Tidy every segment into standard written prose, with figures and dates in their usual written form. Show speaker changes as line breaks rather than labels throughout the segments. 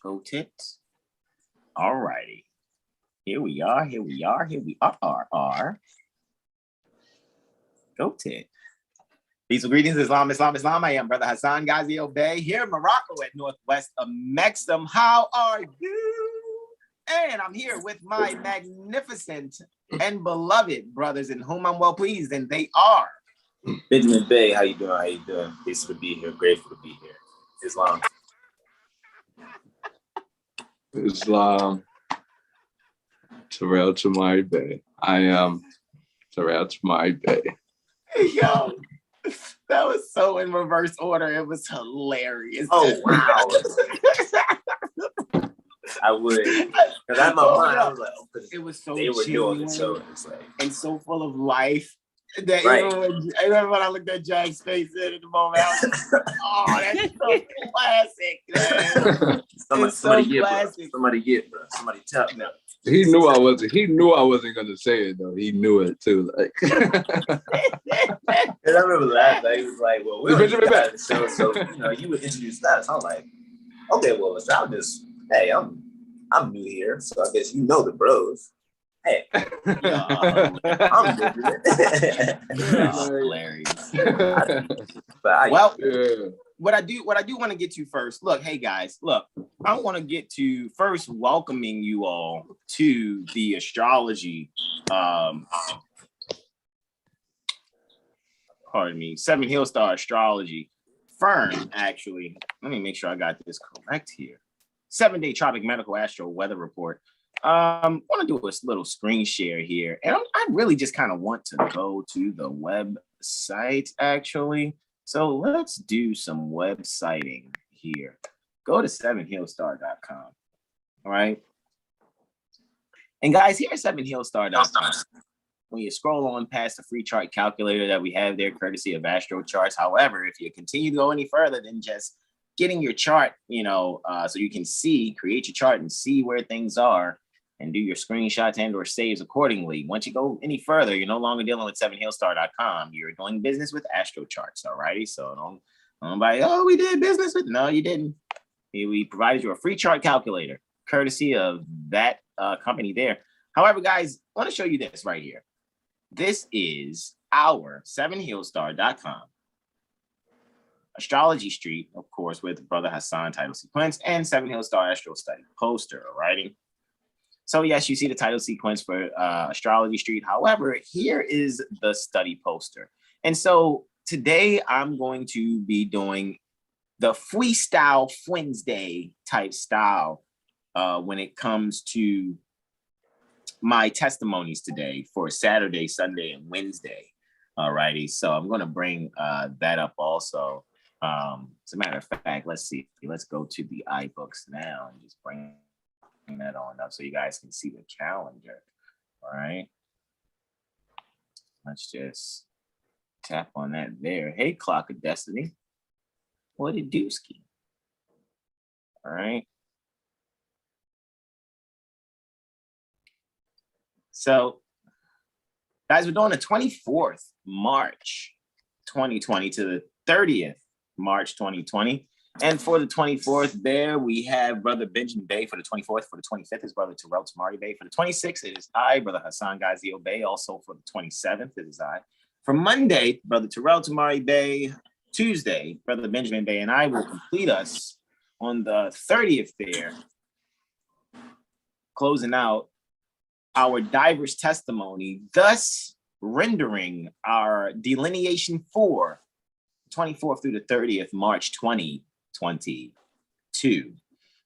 Go tits. All righty. Here we are. Go tit. Peace and greetings, Islam. I am Brother Hasan Ghaziel Bey here in Morocco at northwest of Mexham. How are you? And I'm here with my magnificent and beloved brothers in whom I'm well pleased, and they are
Benjamin Bey. How you doing? Peaceful to be here. Grateful to be here.
Islam. Terrell Tamari Bey. I am Terrell Tamari Bey.
Yo, that was so in reverse order. It was hilarious.
Oh wow! I would, because I'm my mind. I was like,
it was so
they were doing it, so it's like
and so full of life. That
right.
I remember when I looked at Jack's face at the moment. I was like, oh, that's so classic, man.
Somebody get, bro. Somebody tell me.
He knew I wasn't gonna say it though. He knew it too. Like,
and I remember last night he was like, "Well, we're the show, so you would introduce that." So I'm like, "Okay, well, so I'll just, hey, I'm new here, so I guess you know the bros. Hey, I'm good."
Hilarious.
But
what I do want to get to first. Look, hey guys, look, I want to get to first welcoming you all to the astrology, Seven Hill Star Astrology firm. Actually, let me make sure I got this correct here. 7-day tropic medical astro weather report. Want to do a little screen share here, and I really just kind of want to go to the website actually. So let's do some websiting here. Go to 7hillstar.com. All right. And guys, here at 7hillstar.com, when you scroll on past the free chart calculator that we have there, courtesy of Astro Charts. However, if you continue to go any further than just getting your chart, so you can create your chart and see where things are and do your screenshots and or saves accordingly. Once you go any further, you're no longer dealing with 7hillstar.com. You're doing business with Astro Charts, all righty? So don't buy, oh, we did business with, no, you didn't. We provided you a free chart calculator, courtesy of that company there. However, guys, I want to show you this right here. This is our 7hillstar.com. Astrology Street, of course, with Brother Hasan title sequence and 7 Hill Star Astro Study poster, all righty? So yes, you see the title sequence for Astrology Street. However, here is the study poster. And so today I'm going to be doing the freestyle Wednesday type style when it comes to my testimonies today for Saturday, Sunday, and Wednesday. All righty. So I'm going to bring that up also. As a matter of fact, let's see. Let's go to the iBooks now and just bring that on up so you guys can see the calendar. All right. Let's just tap on that there. Hey, Clock of Destiny. What a dooski. All right. So, guys, we're doing the 24th March 2020 to the 30th March 2020. And for the 24th, there we have Brother Benjamin Bey. For the 24th, for the 25th is Brother Terrell Tamari Bey. For the 26th, it is I, Brother Hasan Ghaziel Bey. Also for the 27th, it is I. For Monday, Brother Terrell Tamari Bey. Tuesday, Brother Benjamin Bey and I will complete us on the 30th there, closing out our diverse testimony, thus rendering our delineation for 24th through the 30th March 2022.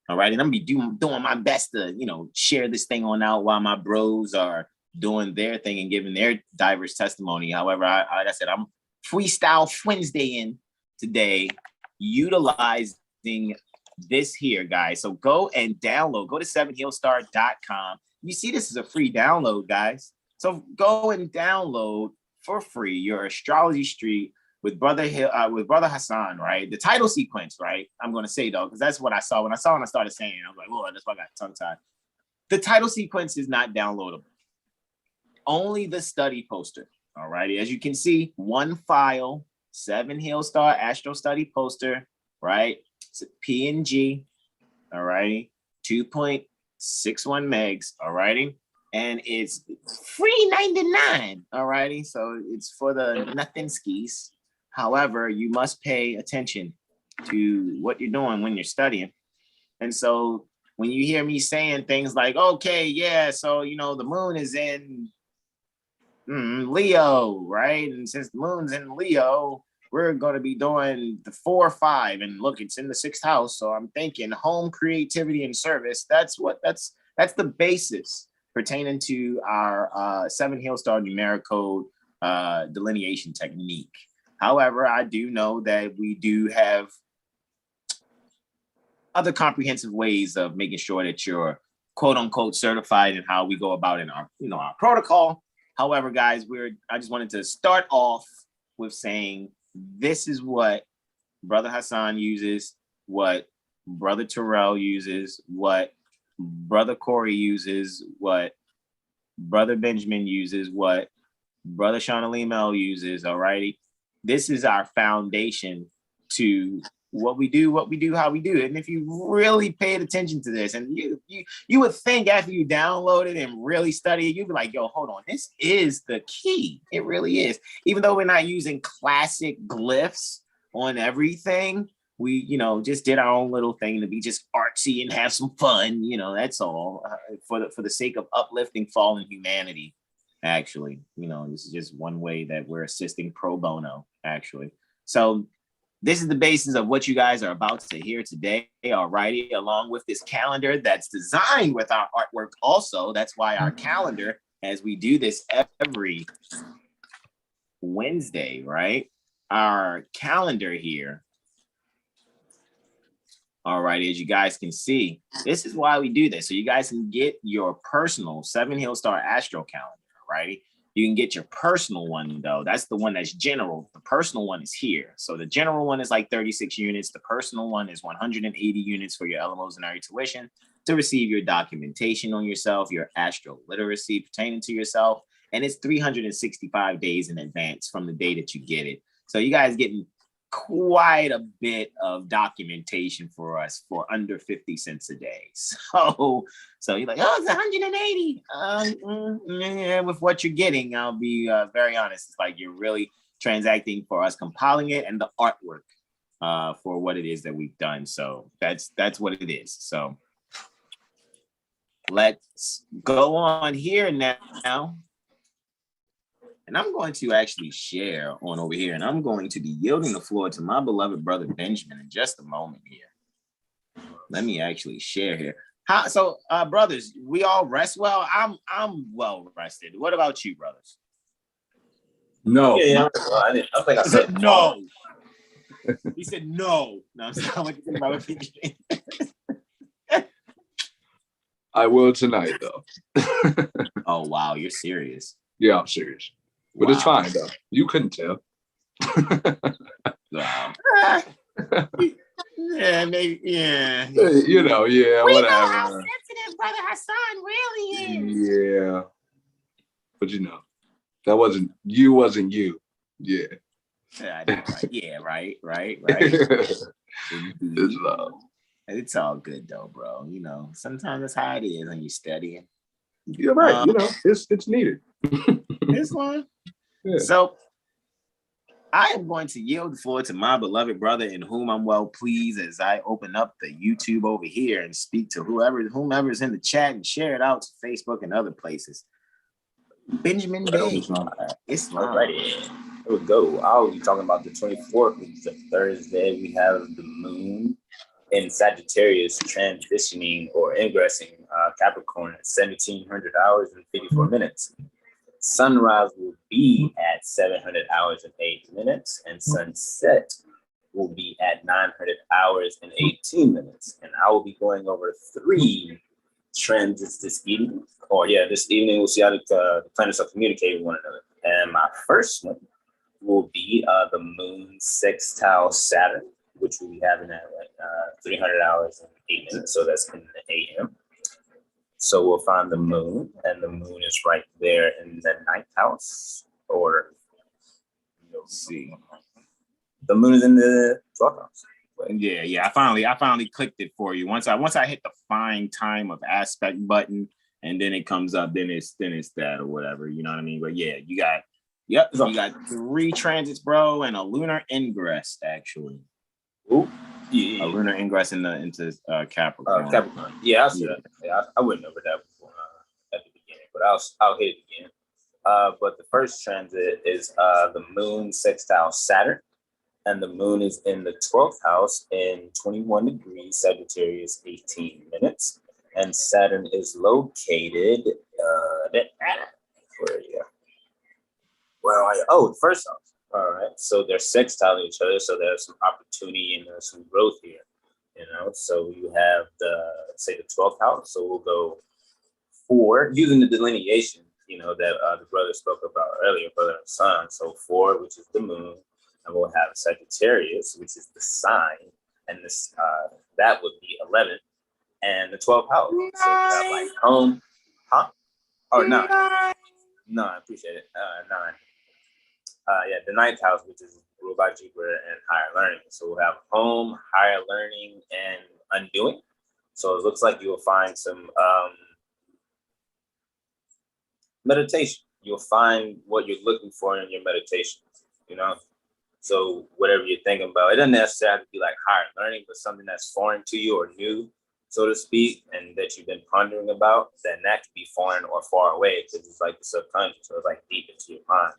All right, and I'm gonna be doing my best to share this thing on out while my bros are doing their thing and giving their diverse testimony. However, like I said, I'm freestyle Wednesday in today, utilizing this here, guys. So go and download. Go to 7hillstar.com. You see, this is a free download, guys. So go and download for free your Astrology Street with Brother Hasan, right? The title sequence, right? I'm going to say though, because that's what I saw. When I started saying it, I was like, oh, that's why I got tongue-tied. The title sequence is not downloadable. Only the study poster. All righty. As you can see, one file, 7 Hill Star Astro Study poster, right? It's a PNG. all righty, 2.61 megs, all righty, and it's free 99, all righty. So it's for the nothing skis. However, you must pay attention to what you're doing when you're studying. And so when you hear me saying things like, okay, yeah, so, you know, the moon is in Leo, right? And since the moon's in Leo, we're going to be doing the 4-5, and look, it's in the 6th house. So I'm thinking home, creativity, and service. That's the basis pertaining to our 7 Hailstar numeric code delineation technique. However, I do know that we do have other comprehensive ways of making sure that you're quote unquote certified in how we go about in our, you know, our protocol. However, guys, I just wanted to start off with saying this is what Brother Hasan uses, what Brother Terrell uses, what Brother Corey uses, what Brother Benjamin uses, what Brother Sean Alim uses, all righty? This is our foundation to what we do, how we do it. And if you really paid attention to this, and you would think after you download it and really study it, you'd be like, yo, hold on, this is the key. It really is. Even though we're not using classic glyphs on everything, we, you know, just did our own little thing to be just artsy and have some fun. You know, that's all for the sake of uplifting fallen humanity. Actually, you know, this is just one way that we're assisting pro bono, actually. So this is the basis of what you guys are about to hear today, all righty, along with this calendar that's designed with our artwork also. That's why our calendar, as we do this every Wednesday, right? Our calendar here, all right, as you guys can see, this is why we do this. So you guys can get your personal 7 Hailstar Astro calendar, righty? You can get your personal one, though. That's the one that's general. The personal one is here. So the general one is like 36 units. The personal one is 180 units for your LMOs and area tuition to receive your documentation on yourself, your AstroLiteracy pertaining to yourself. And it's 365 days in advance from the day that you get it. So you guys getting quite a bit of documentation for us for under 50 cents a day. So you're like, oh, it's 180. Yeah, with what you're getting, I'll be very honest. It's like you're really transacting for us compiling it and the artwork for what it is that we've done. So that's what it is. So let's go on here now. And I'm going to actually share on over here, and I'm going to be yielding the floor to my beloved brother Benjamin in just a moment here. Let me actually share here. So, brothers, we all rest well. I'm well rested. What about you, brothers?
No.
Yeah, I think I said
no. He said no. No, I'm not looking at my Benjamin.
I will tonight, though.
Oh wow, you're serious?
Yeah, I'm serious. But It's fine, though. You couldn't tell.
Wow. Yeah, maybe. Yeah.
You know, yeah,
we
whatever.
know how sensitive Brother Hasan really is.
Yeah. But you know, that wasn't you. Yeah.
Yeah, right.
It's love.
It's all good though, bro. You know, sometimes that's how it is when you're studying.
You're right. You know, it's needed.
This one. Yeah. So I am going to yield the floor to my beloved brother in whom I'm well pleased as I open up the YouTube over here and speak to whomever's in the chat and share it out to Facebook and other places. Benjamin Bey, Islam.
Alrighty, here we go. I'll be talking about the 24th, which is a Thursday. We have the moon in Sagittarius transitioning or ingressing Capricorn at 1700 hours and 54 minutes. Sunrise will be at 700 hours and 8 minutes, and sunset will be at 900 hours and 18 minutes. And I will be going over 3 transits this evening. This evening we'll see how the planets are communicating with one another. And my first one will be the moon sextile Saturn, which we'll be having at 300 hours and 8 minutes. So that's in the AM. So we'll find the moon, and the moon is right there in the 9th house. Or,
let's see.
The moon is in the 12th house.
Yeah. I finally clicked it for you. Once I hit the find time of aspect button, and then it comes up, then it's that or whatever. You know what I mean? But yeah, you got 3 transits, bro, and a lunar ingress actually.
Ooh.
A lunar ingress into Capricorn.
Capricorn. Yeah, I see that. Yeah, I wouldn't know that before at the beginning, but I'll hit it again. But the first transit is the moon sextile Saturn, and the moon is in the 12th house in 21 degrees Sagittarius, 18 minutes, and Saturn is located. Where are you? Where are you? Oh, the first house. All right, so they're sextiling each other, so there's some opportunity and there's some growth here. So you have the 12th house. So we'll go 4 using the delineation, that the brother spoke about earlier, Brother Hasan. So 4, which is the moon, and we'll have Sagittarius, which is the sign, and this that would be 11, and the 12th house. So we have like home, huh? Oh, 9. No, I appreciate it. 9. The 9th house, which is ruled by Jupiter and higher learning. So we'll have home, higher learning, and undoing. So it looks like you will find some meditation. You'll find what you're looking for in your meditation, So whatever you're thinking about, it doesn't necessarily have to be like higher learning, but something that's foreign to you or new, so to speak, and that you've been pondering about, then that could be foreign or far away because it's like the subconscious, so it's like deep into your mind.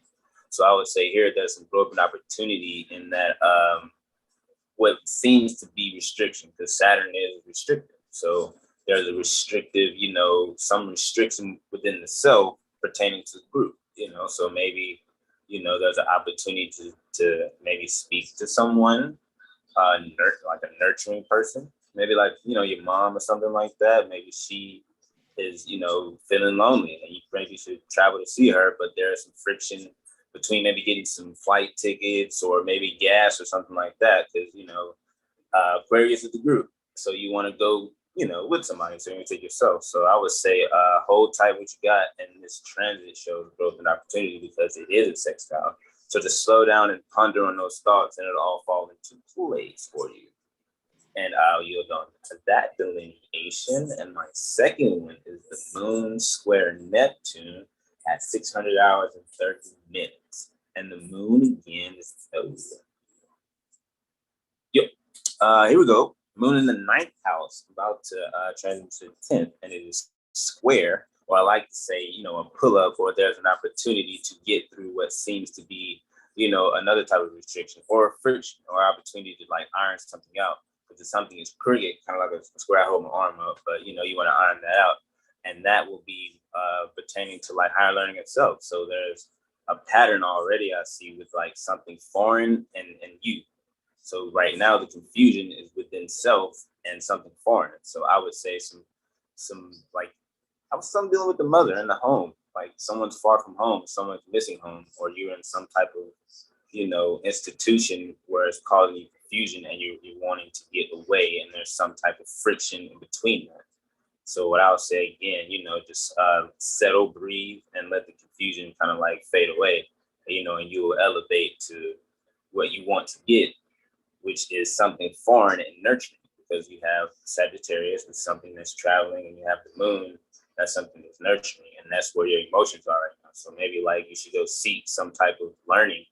So I would say here there's some growth and opportunity in that what seems to be restriction, because Saturn is restrictive. So there's a restrictive, some restriction within the self pertaining to the group, So maybe, there's an opportunity to maybe speak to someone, like a nurturing person, maybe like, your mom or something like that. Maybe she is, feeling lonely and you maybe should travel to see her, but there's some friction between maybe getting some flight tickets or maybe gas or something like that. Because, Aquarius is the group. So you want to go, with somebody, so you take yourself. So I would say hold tight what you got. And this transit shows growth and opportunity because it is a sextile. So to slow down and ponder on those thoughts and it'll all fall into place for you. And I'll yield on to that delineation. And my second one is the moon square Neptune at 600 hours and 30 minutes. And the moon again is here we go. Moon in the 9th house, about to transit to the 10th, and it is square, or I like to say, a pull-up, or there's an opportunity to get through what seems to be, another type of restriction or friction or opportunity to like iron something out. Because if something is crooked, kind of like a square, I hold my arm up, but you want to iron that out. And that will be pertaining to like higher learning itself. So there's a pattern already I see with like something foreign and you. So right now the confusion is within self and something foreign. So I would say some like I was dealing with the mother in the home, like someone's far from home, someone's missing home, or you're in some type of institution where it's causing you confusion and you're wanting to get away, and there's some type of friction in between that. So what I'll say again, just settle, breathe, and let the confusion kind of like fade away, and you will elevate to what you want to get, which is something foreign and nurturing, because you have Sagittarius, that's something that's traveling, and you have the moon, that's something that's nurturing, and that's where your emotions are right now. So maybe like you should go seek some type of learning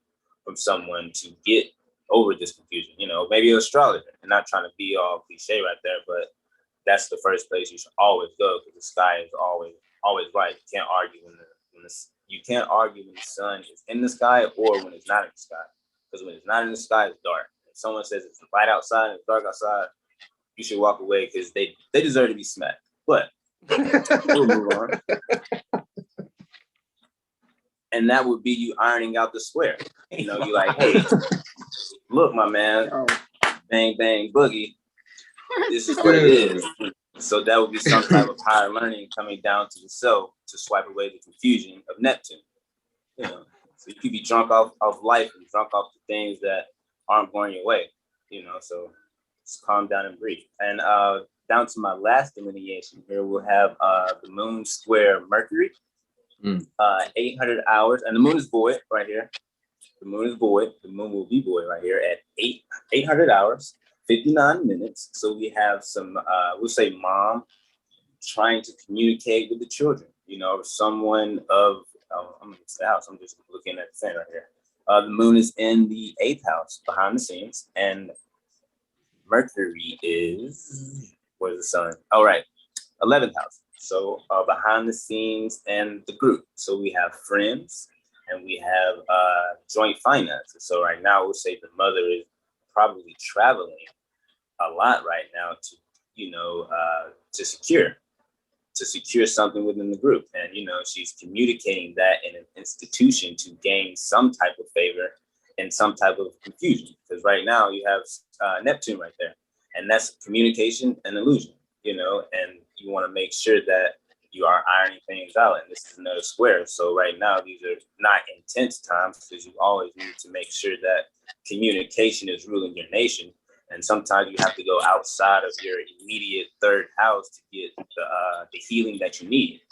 from someone to get over this confusion, maybe an astrologer, and not trying to be all cliche right there, but that's the first place you should always go, because the sky is always right. You can't argue you can't argue when the sun is in the sky or when it's not in the sky, because when it's not in the sky, it's dark. If someone says it's light outside and it's dark outside, you should walk away because they deserve to be smacked. But we'll move on. And that would be you ironing out the square. You're like, hey, look, my man, bang, bang, boogie. This is what it is. So that would be some type of higher learning coming down to the self to swipe away the confusion of Neptune. So you could be drunk off life and drunk off the things that aren't going your way. So just calm down and breathe. And down to my last delineation here, we'll have the moon square Mercury, 800 hours, and the moon is void right here. The moon is void. The moon will be void right here at 800 hours. 59 minutes. So we have some, we'll say mom trying to communicate with the children, you know, someone of, I'm in the house, I'm just looking at the thing right here. The moon is in the 8th house behind the scenes, and Mercury is, where's the sun? Oh, right, 11th house. So behind the scenes and the group. So we have friends and we have joint finances. So right now we'll say the mother is probably traveling a lot right now to, you know, to secure something within the group. And, you know, she's communicating that in an institution to gain some type of favor and some type of confusion. Because right now you have Neptune right there, and that's communication and illusion, you know, and you want to make sure that you are ironing things out. And this is another square. So right now, these are not intense times, because you always need to make sure that communication is ruling your nation. And sometimes you have to go outside of your immediate 3rd house to get the healing that you need.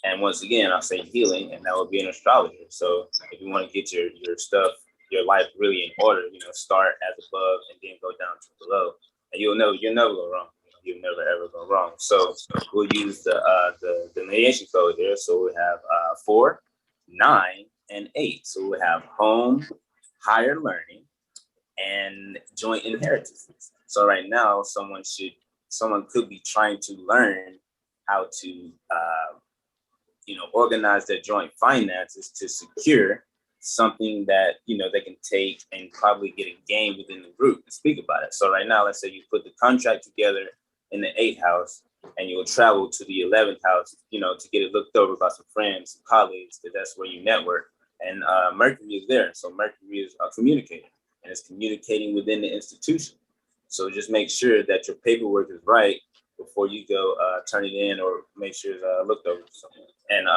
And once again, I'll say healing, and that would be an astrologer. So if you want to get your stuff, your life really in order, you know, start as above and then go down to below, and you'll never go wrong. You'll never ever go wrong. So we'll use the lineation code there. So we have 4, 9, and 8. So we have home, higher learning, and joint inheritances. So right now, someone could be trying to learn how to, you know, organize their joint finances to secure something that, you know, they can take and probably get a gain within the group and speak about it. So right now, let's say you put the contract together in the 8th house, and you'll travel to the 11th house, you know, to get it looked over by some friends, some colleagues, because that's where you network. And Mercury is there. So Mercury is communicating, and it's communicating within the institution. So just make sure that your paperwork is right before you go turn it in, or make sure it's looked over. And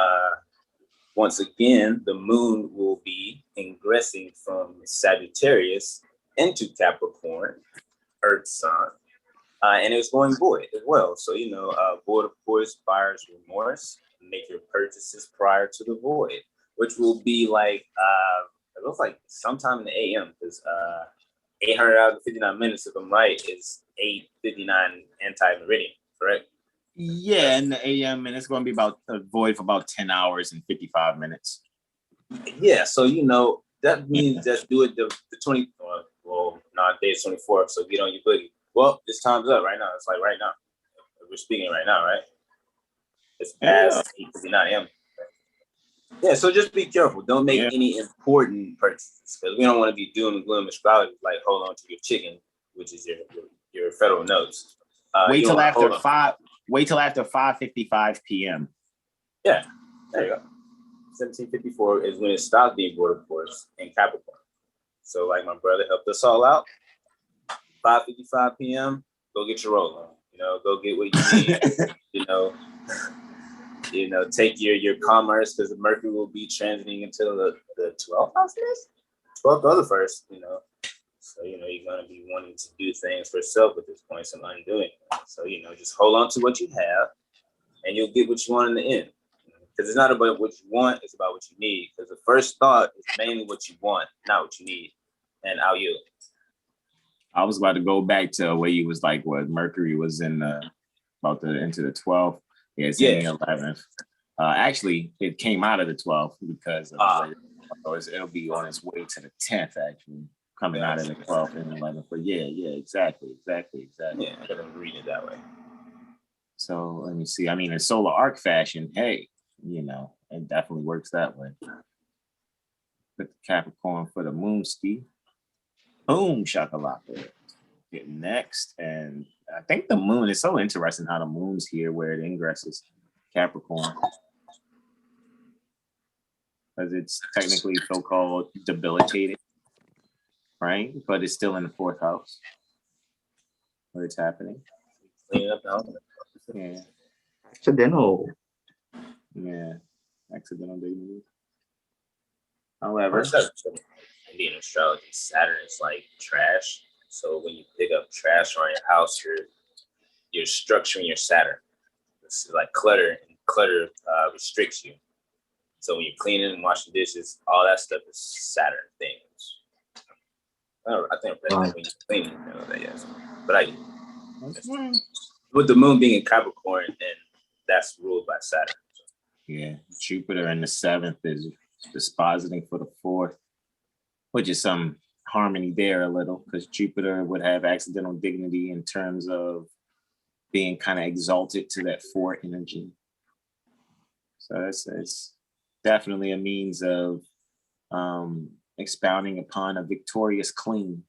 once again, the moon will be ingressing from Sagittarius into Capricorn, Earth sign. And it's going void as well. So, you know, void, of course, buyer's remorse. Make your purchases prior to the void, which will be like, it looks like sometime in the AM, because 800 hours and 59 minutes, if I'm right, is 8:59 anti-meridian, correct?
Yeah, in the AM, and it's going to be about a void for about 10 hours and 55 minutes.
Yeah, so, you know, that means just do it the 20, well, today's 24th, so get on your boogie. Well, this time's up right now. It's like right now. We're speaking right now, right? It's past 8:59 AM. Yeah, so just be careful. Don't make any important purchases, because we don't want to be doom and gloom astrology, like hold on to your chicken, which is your federal notes.
Wait till after 5:55 p.m.
Yeah, there you go. 1754 is when it stopped being void, of course, in Capricorn. So like my brother helped us all out. 5:55 p.m. Go get your roll on. You know, go get what you need. you know, take your commerce, because the Mercury will be transiting into the 12th house. 12th or the 1st. You know, so you know you're gonna be wanting to do things for yourself at this point, some undoing. So you know, just hold on to what you have, and you'll get what you want in the end. Because it's not about what you want; it's about what you need. Because the first thought is mainly what you want, not what you need. And I'll yield.
I was about to go back to where you was like, what Mercury was in about to into the 12th. Yeah, it's in the 11th. Actually, it came out of the 12th because it'll be on its way to the 10th, actually, coming out of the 12th and 11th. But yeah, exactly.
Yeah, I gotta read it that way.
So let me see. I mean, in solar arc fashion, hey, you know, it definitely works that way. Put the Capricorn for the moon ski. Boom, shakalaka. Get next. And I think the moon is so interesting how the moon's here where it ingresses Capricorn. Because it's technically so-called debilitated, right? But it's still in the 4th house where it's happening.
Clean up now.
Yeah.
Accidental.
Yeah. Accidental dignity. However,
Indian astrology, Saturn is like trash. So when you pick up trash around your house, you're structuring your Saturn. This is like clutter, and clutter restricts you. So when you're cleaning and washing dishes, all that stuff is Saturn things. I think when you're cleaning, you know that, yes. But with the moon being in Capricorn, and that's ruled by Saturn.
Yeah, Jupiter in the 7th is dispositing for the 4th, which is some harmony there a little, because Jupiter would have accidental dignity in terms of being kind of exalted to that 4 energy. So it's definitely a means of expounding upon a victorious queen,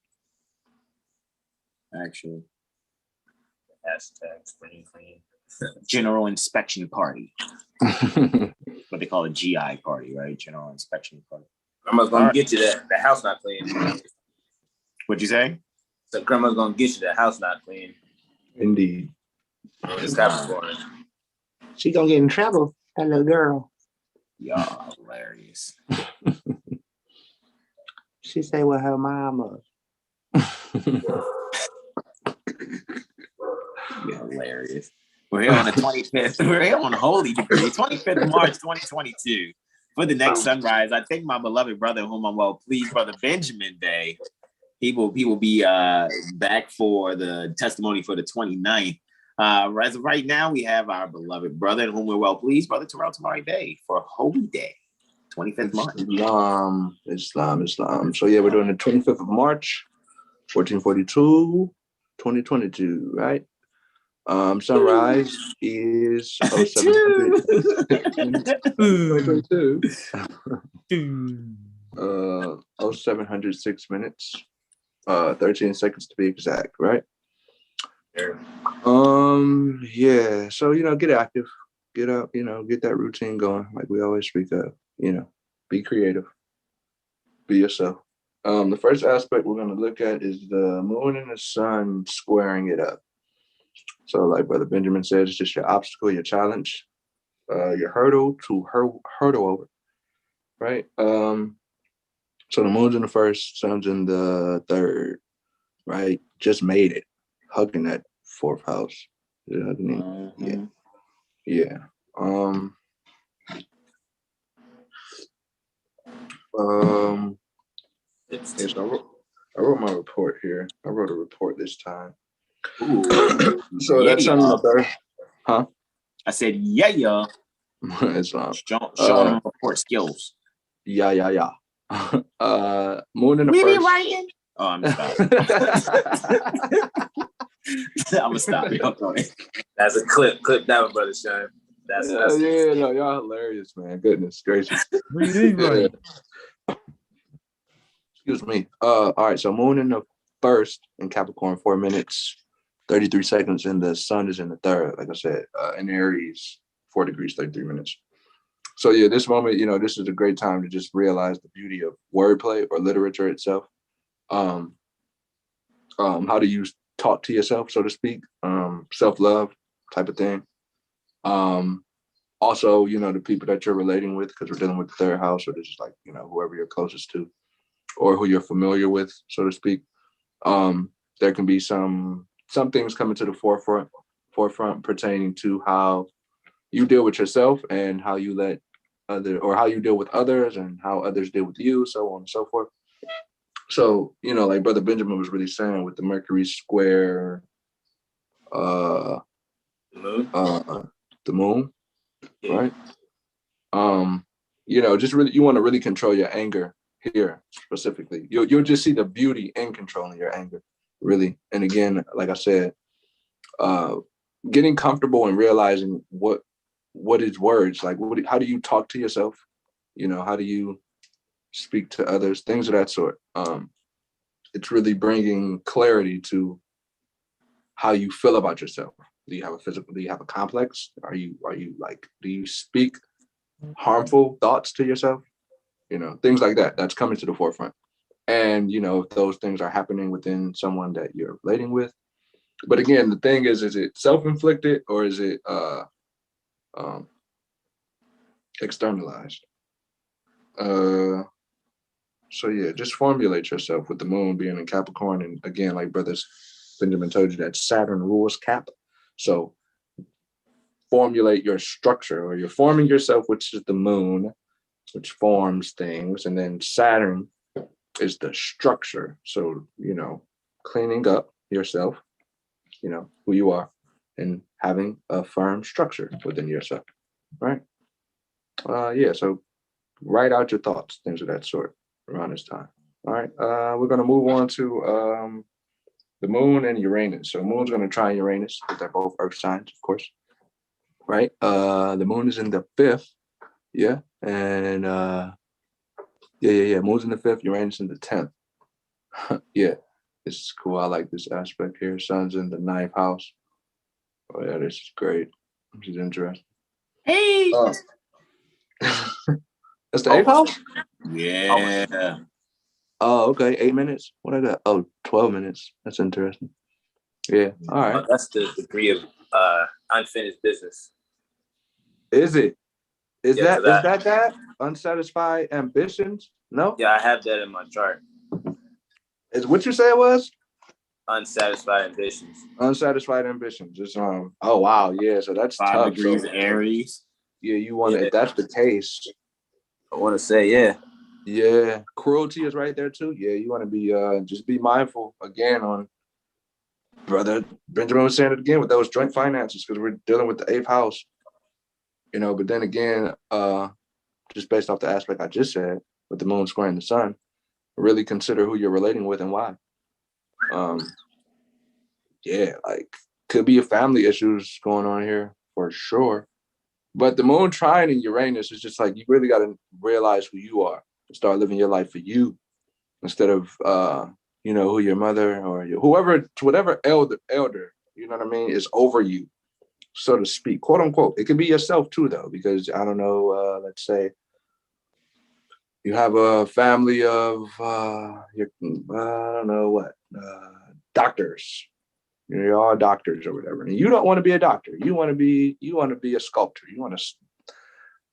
actually.
Hashtag spring clean.
General inspection party. What they call a GI party, right? General inspection party.
Grandma's gonna get you the house not clean.
What'd you say?
So grandma's gonna get you the house not clean.
Indeed.
It's Capricorn.
She gonna get in trouble, that little girl.
Y'all hilarious.
She say with her mama.
You're hilarious. We're here on the 25th. We're here on Holy Degree, 25th of March, 2022. For the next sunrise, I think my beloved brother, whom I'm well pleased, Brother Benjamin Bey, he will be back for the testimony for the 29th. As of right now, we have our beloved brother, whom we're well pleased, Brother Terrell Tamari Bey, for Holy Day, 25th March.
Islam. So yeah, we're doing the 25th of March, 1442, 2022, right? Sunrise is 0706 minutes, 13 seconds to be exact, right? Yeah, so get active, get up, get that routine going, like we always speak of, be creative, be yourself. The first aspect we're going to look at is the moon and the sun squaring it up. So like Brother Benjamin said, it's just your obstacle, your challenge, your hurdle to hurdle over, right? So the moon's in the 1st, sun's in the 3rd, right? Just made it, hugging that 4th house. Yeah. So I wrote my report here. I wrote a report this time. So that's on the 3rd. Huh?
I said, yeah.
It's
show them report skills.
Yeah. Moon in the 1st.
Writing? Oh, I'm gonna stop.
That's a clip. Clip that one, Brother Sean. That's
no, y'all hilarious, man. Goodness gracious.
Right.
Excuse me. All right, so moon in the 1st in Capricorn, 4 minutes, 33 seconds, and the sun is in the 3rd, like I said, in Aries, 4 degrees, 33 minutes. So yeah, this moment, this is a great time to just realize the beauty of wordplay or literature itself. How do you talk to yourself, so to speak? Self-love type of thing. Also, the people that you're relating with, because we're dealing with the 3rd house, or this is like, whoever you're closest to, or who you're familiar with, so to speak. There can be some things coming to the forefront pertaining to how you deal with yourself and how you how you deal with others and how others deal with you, so on and so forth. So, like Brother Benjamin was really saying with the Mercury square, the moon, right? Just really, you want to really control your anger here specifically. You'll just see the beauty in controlling your anger, really. And again, like I said, getting comfortable and realizing what is words, like how do you talk to yourself? How do you speak to others? Things of that sort. It's really bringing clarity to how you feel about yourself. Do you have a complex? Are you like, do you speak harmful thoughts to yourself? Things like that. That's coming to the forefront. And, if those things are happening within someone that you're relating with. But again, the thing is it self-inflicted or is it externalized? So yeah, just formulate yourself with the moon being in Capricorn. And again, like Brother Benjamin told you, that Saturn rules Cap. So formulate your structure, or you're forming yourself, which is the moon, which forms things. And then Saturn is the structure. So, cleaning up yourself, who you are and having a firm structure within yourself, right? So write out your thoughts, things of that sort around this time. All right, we're going to move on to the moon and Uranus. So moon's going to trine Uranus, because they're both earth signs, of course, right? The moon is in the 5th, and moon's in the 5th, Uranus in the 10th. Yeah, this is cool. I like this aspect here. Sun's in the 9th house. Oh yeah, this is great. This is interesting.
Hey.
That's the 8th house?
Yeah.
Oh, okay. 8 minutes. What I got? Oh, 12 minutes. That's interesting. Yeah. All right.
That's the degree of unfinished business.
Is it? Is
Yeah,
that unsatisfied ambitions? No?
Yeah, I have that in my chart.
Is what you say it was?
Unsatisfied ambitions.
Unsatisfied ambitions. It's oh wow, yeah. So that's
5
tough.
degrees
So,
Aries.
yeah, you want to, if that's the case.
I want to say, yeah.
Yeah. Cruelty is right there too. Yeah, you want to be just be mindful again on Brother Benjamin was saying it again with those joint finances, because we're dealing with the 8th house. But then again, just based off the aspect I just said, with the moon squaring the sun, really consider who you're relating with and why. Like could be a family issues going on here for sure. But the moon trine in Uranus is just like, you really got to realize who you are and start living your life for you instead of, who your mother or whatever elder, you know what I mean, is over you, so to speak, quote unquote. It could be yourself too, though, because I don't know, let's say you have a family of, doctors. You're all doctors or whatever, and you don't want to be a doctor. You want to be a sculptor. You want to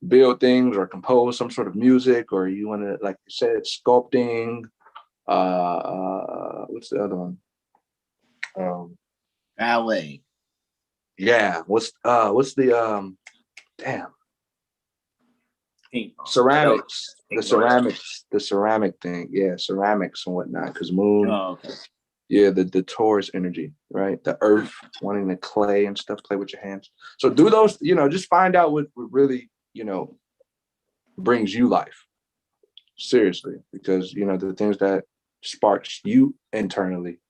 build things or compose some sort of music, or you want to, like you said, sculpting. What's the other one?
Ballet.
Yeah. What's the ceramics? The ceramic thing. Yeah, ceramics and whatnot. Because moon.
Oh, okay.
Yeah, the Taurus energy, right? The earth, wanting the clay and stuff, play with your hands. So do those, just find out what really, brings you life. Seriously, because, the things that sparks you internally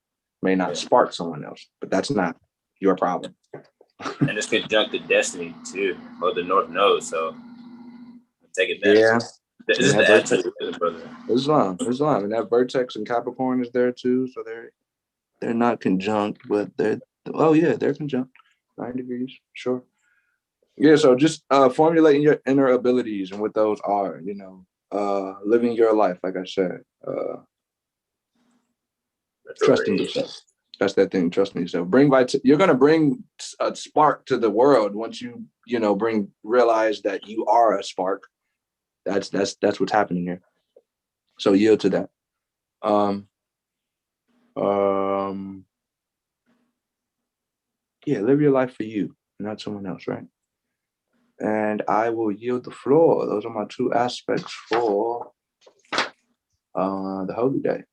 may not spark someone else, but that's not your problem.
And it's conjunct to destiny too, or the North Node, so take it back.
Yeah.
This is the attitude, brother.
Islam, and that vertex in Capricorn is there too, so they're not conjunct, but they're conjunct. 9 degrees, sure. Yeah, so just formulating your inner abilities and what those are, living your life, like I said, trusting yourself. That's that thing, trusting yourself. You're gonna bring a spark to the world once you, realize that you are a spark. That's what's happening here. So yield to that. Live your life for you, not someone else, right? And I will yield the floor. Those are my 2 aspects for the holy day.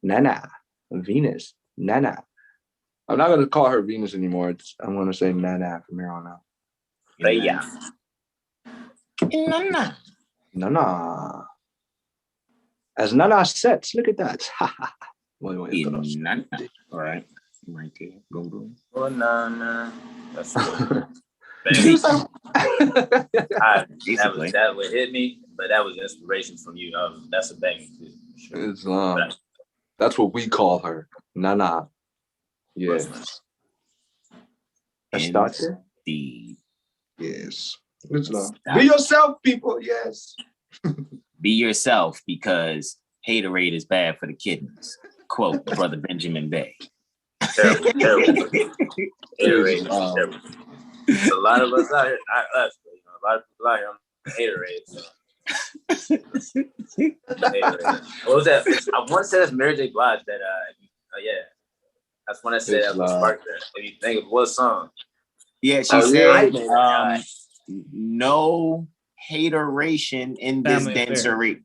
Nana, Venus, Nana. I'm not going to call her Venus anymore. I'm going to say Nana from here on out.
Yeah.
Nana. As Nana sets, look at that.
Nana. All right. Right there. Boom, boom.
Oh, Nana. That's
That
that would hit me, but that was inspiration from you. That's a banging too. Sure.
That's what we call her, Nana. Yes.
Indeed.
Yes. Be yourself, people. Yes.
Be yourself, because haterade is bad for the kidneys. Quote Brother Benjamin Bey.
Terrible. Haterade. Terrible. There's a lot of us out here. A lot of people out here on haterade. So. Haterade. What was that? I once said it's Mary J. Blige that. That's when I said that was sparked that. If you think of what song?
Yeah, she said, no hateration in this dancery.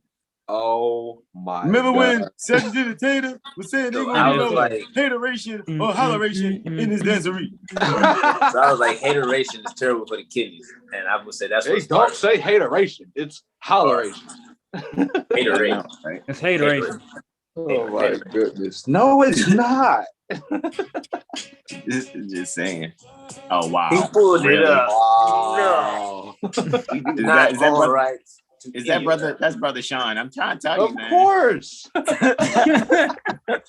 Oh my
Remember
God.
when Cedric the Tater was saying they
I
gonna
was
do
like,
hateration or holleration in his dancery?
so I was like, hateration is terrible for the kidneys, and I would say that's
Hey,
what
don't say hateration. It's holleration.
hateration.
Right?
It's hateration.
Oh my goodness. No, it's not.
Just saying. Oh wow.
He pulled
Really?
it up.
Wow.
We do
Is
not
that
own
brother?
rights to
Is
any
that
of
brother? That's brother Sean. I'm trying to tell
Of
you, man.
course.
I'm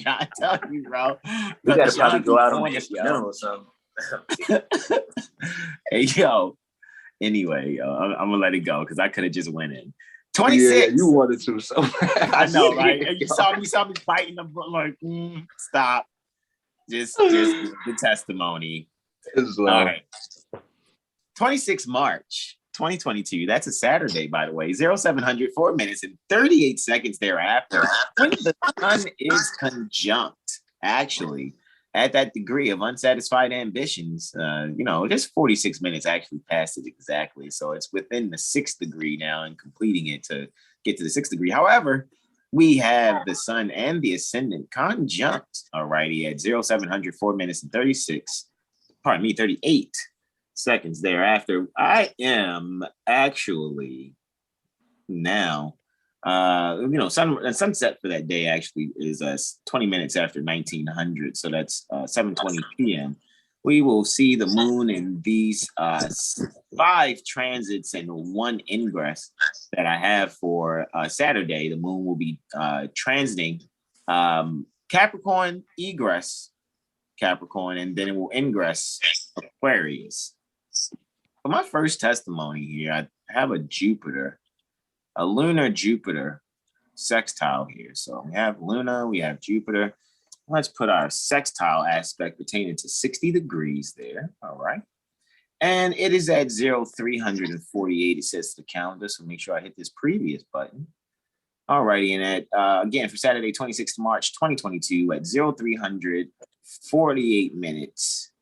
trying to tell you, bro.
We gotta probably
Sean
go out on
doing
the
it, yo.
instrumental or something.
Hey yo. Anyway, yo, I'm gonna let it go because I could have just went in.
Yeah,
26.
you wanted to so bad.
I know, right? And you saw me biting the book like, stop. Just the testimony. All right. 26 March 2022. That's a Saturday, by the way. 0700, 4 minutes and 38 seconds thereafter. When the sun is conjunct, actually, at that degree of unsatisfied ambitions, just 46 minutes actually past it exactly. So it's within the 6th degree now and completing it to get to the 6th degree. However, we have the sun and the ascendant conjunct, alrighty, at 0700, 4 minutes and 38 seconds thereafter. I am actually now, sunset for that day actually is 20 minutes after 1900. So that's 7:20 p.m. We will see the moon in these 5 transits and 1 ingress that I have for Saturday. The moon will be transiting Capricorn, egress Capricorn, and then it will ingress Aquarius. For my first testimony here, I have a lunar Jupiter sextile here. So we have Luna, we have Jupiter. Let's put our sextile aspect pertaining to 60 degrees there. All right. And it is at 0348. It says to the calendar. So make sure I hit this previous button. All righty. And at again, for Saturday, 26th March 2022 at 0348 minutes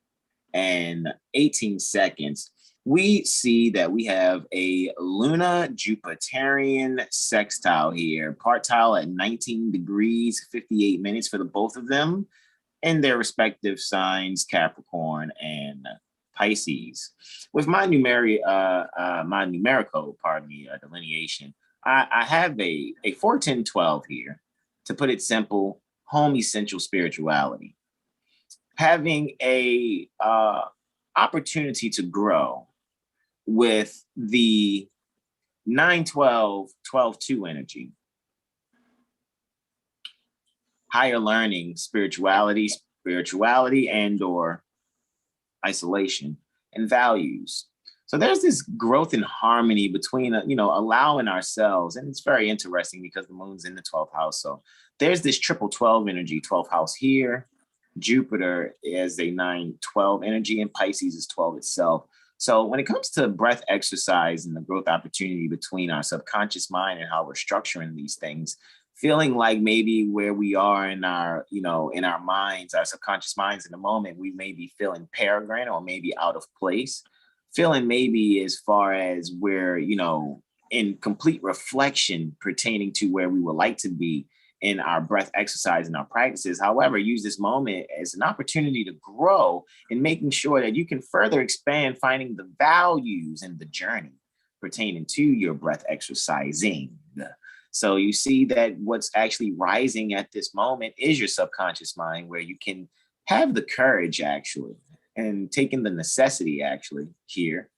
and 18 seconds, we see that we have a Luna Jupiterian sextile here, partile at 19 degrees, 58 minutes for the both of them in their respective signs, Capricorn and Pisces. With my numerical delineation, I have a 4-10-12 here. To put it simple, home essential spirituality. Having a opportunity to grow with the 9-12-12-2 energy. Higher learning, spirituality and or isolation and values. So there's this growth and harmony between, allowing ourselves, and it's very interesting because the moon's in the 12th house. So there's this triple 12 energy, 12th house here. Jupiter is a 9-12 energy and Pisces is 12 itself. So when it comes to breath exercise and the growth opportunity between our subconscious mind and how we're structuring these things, feeling like maybe where we are in our, in our minds, our subconscious minds in the moment, we may be feeling peregrine or maybe out of place, feeling maybe as far as we're, in complete reflection pertaining to where we would like to be in our breath exercise and our practices. However, use this moment as an opportunity to grow and making sure that you can further expand, finding the values in the journey pertaining to your breath exercising. So you see that what's actually rising at this moment is your subconscious mind, where you can have the courage actually, and taking the necessity actually here,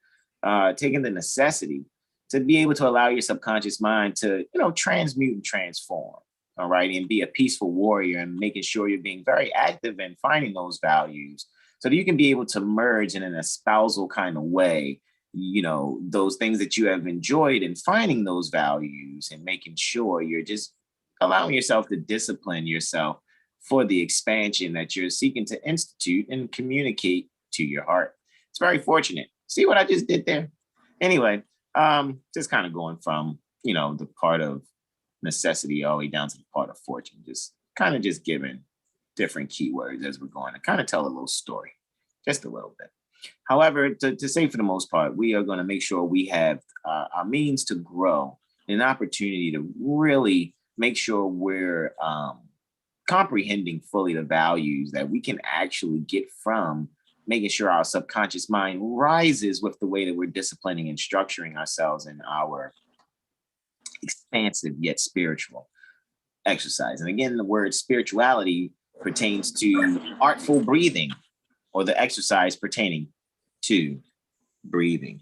taking the necessity to be able to allow your subconscious mind to, transmute and transform. All right. And be a peaceful warrior and making sure you're being very active in finding those values so that you can be able to merge in an espousal kind of way, those things that you have enjoyed and finding those values and making sure you're just allowing yourself to discipline yourself for the expansion that you're seeking to institute and communicate to your heart. It's very fortunate. See what I just did there? Anyway, just kind of going from, the part of necessity all the way down to the part of fortune, just giving different keywords as we're going to kind of tell a little story, just a little bit. However, to say for the most part, we are going to make sure we have our means to grow an opportunity to really make sure we're comprehending fully the values that we can actually get from making sure our subconscious mind rises with the way that we're disciplining and structuring ourselves in our expansive yet spiritual exercise. And again, the word spirituality pertains to artful breathing, or the exercise pertaining to breathing.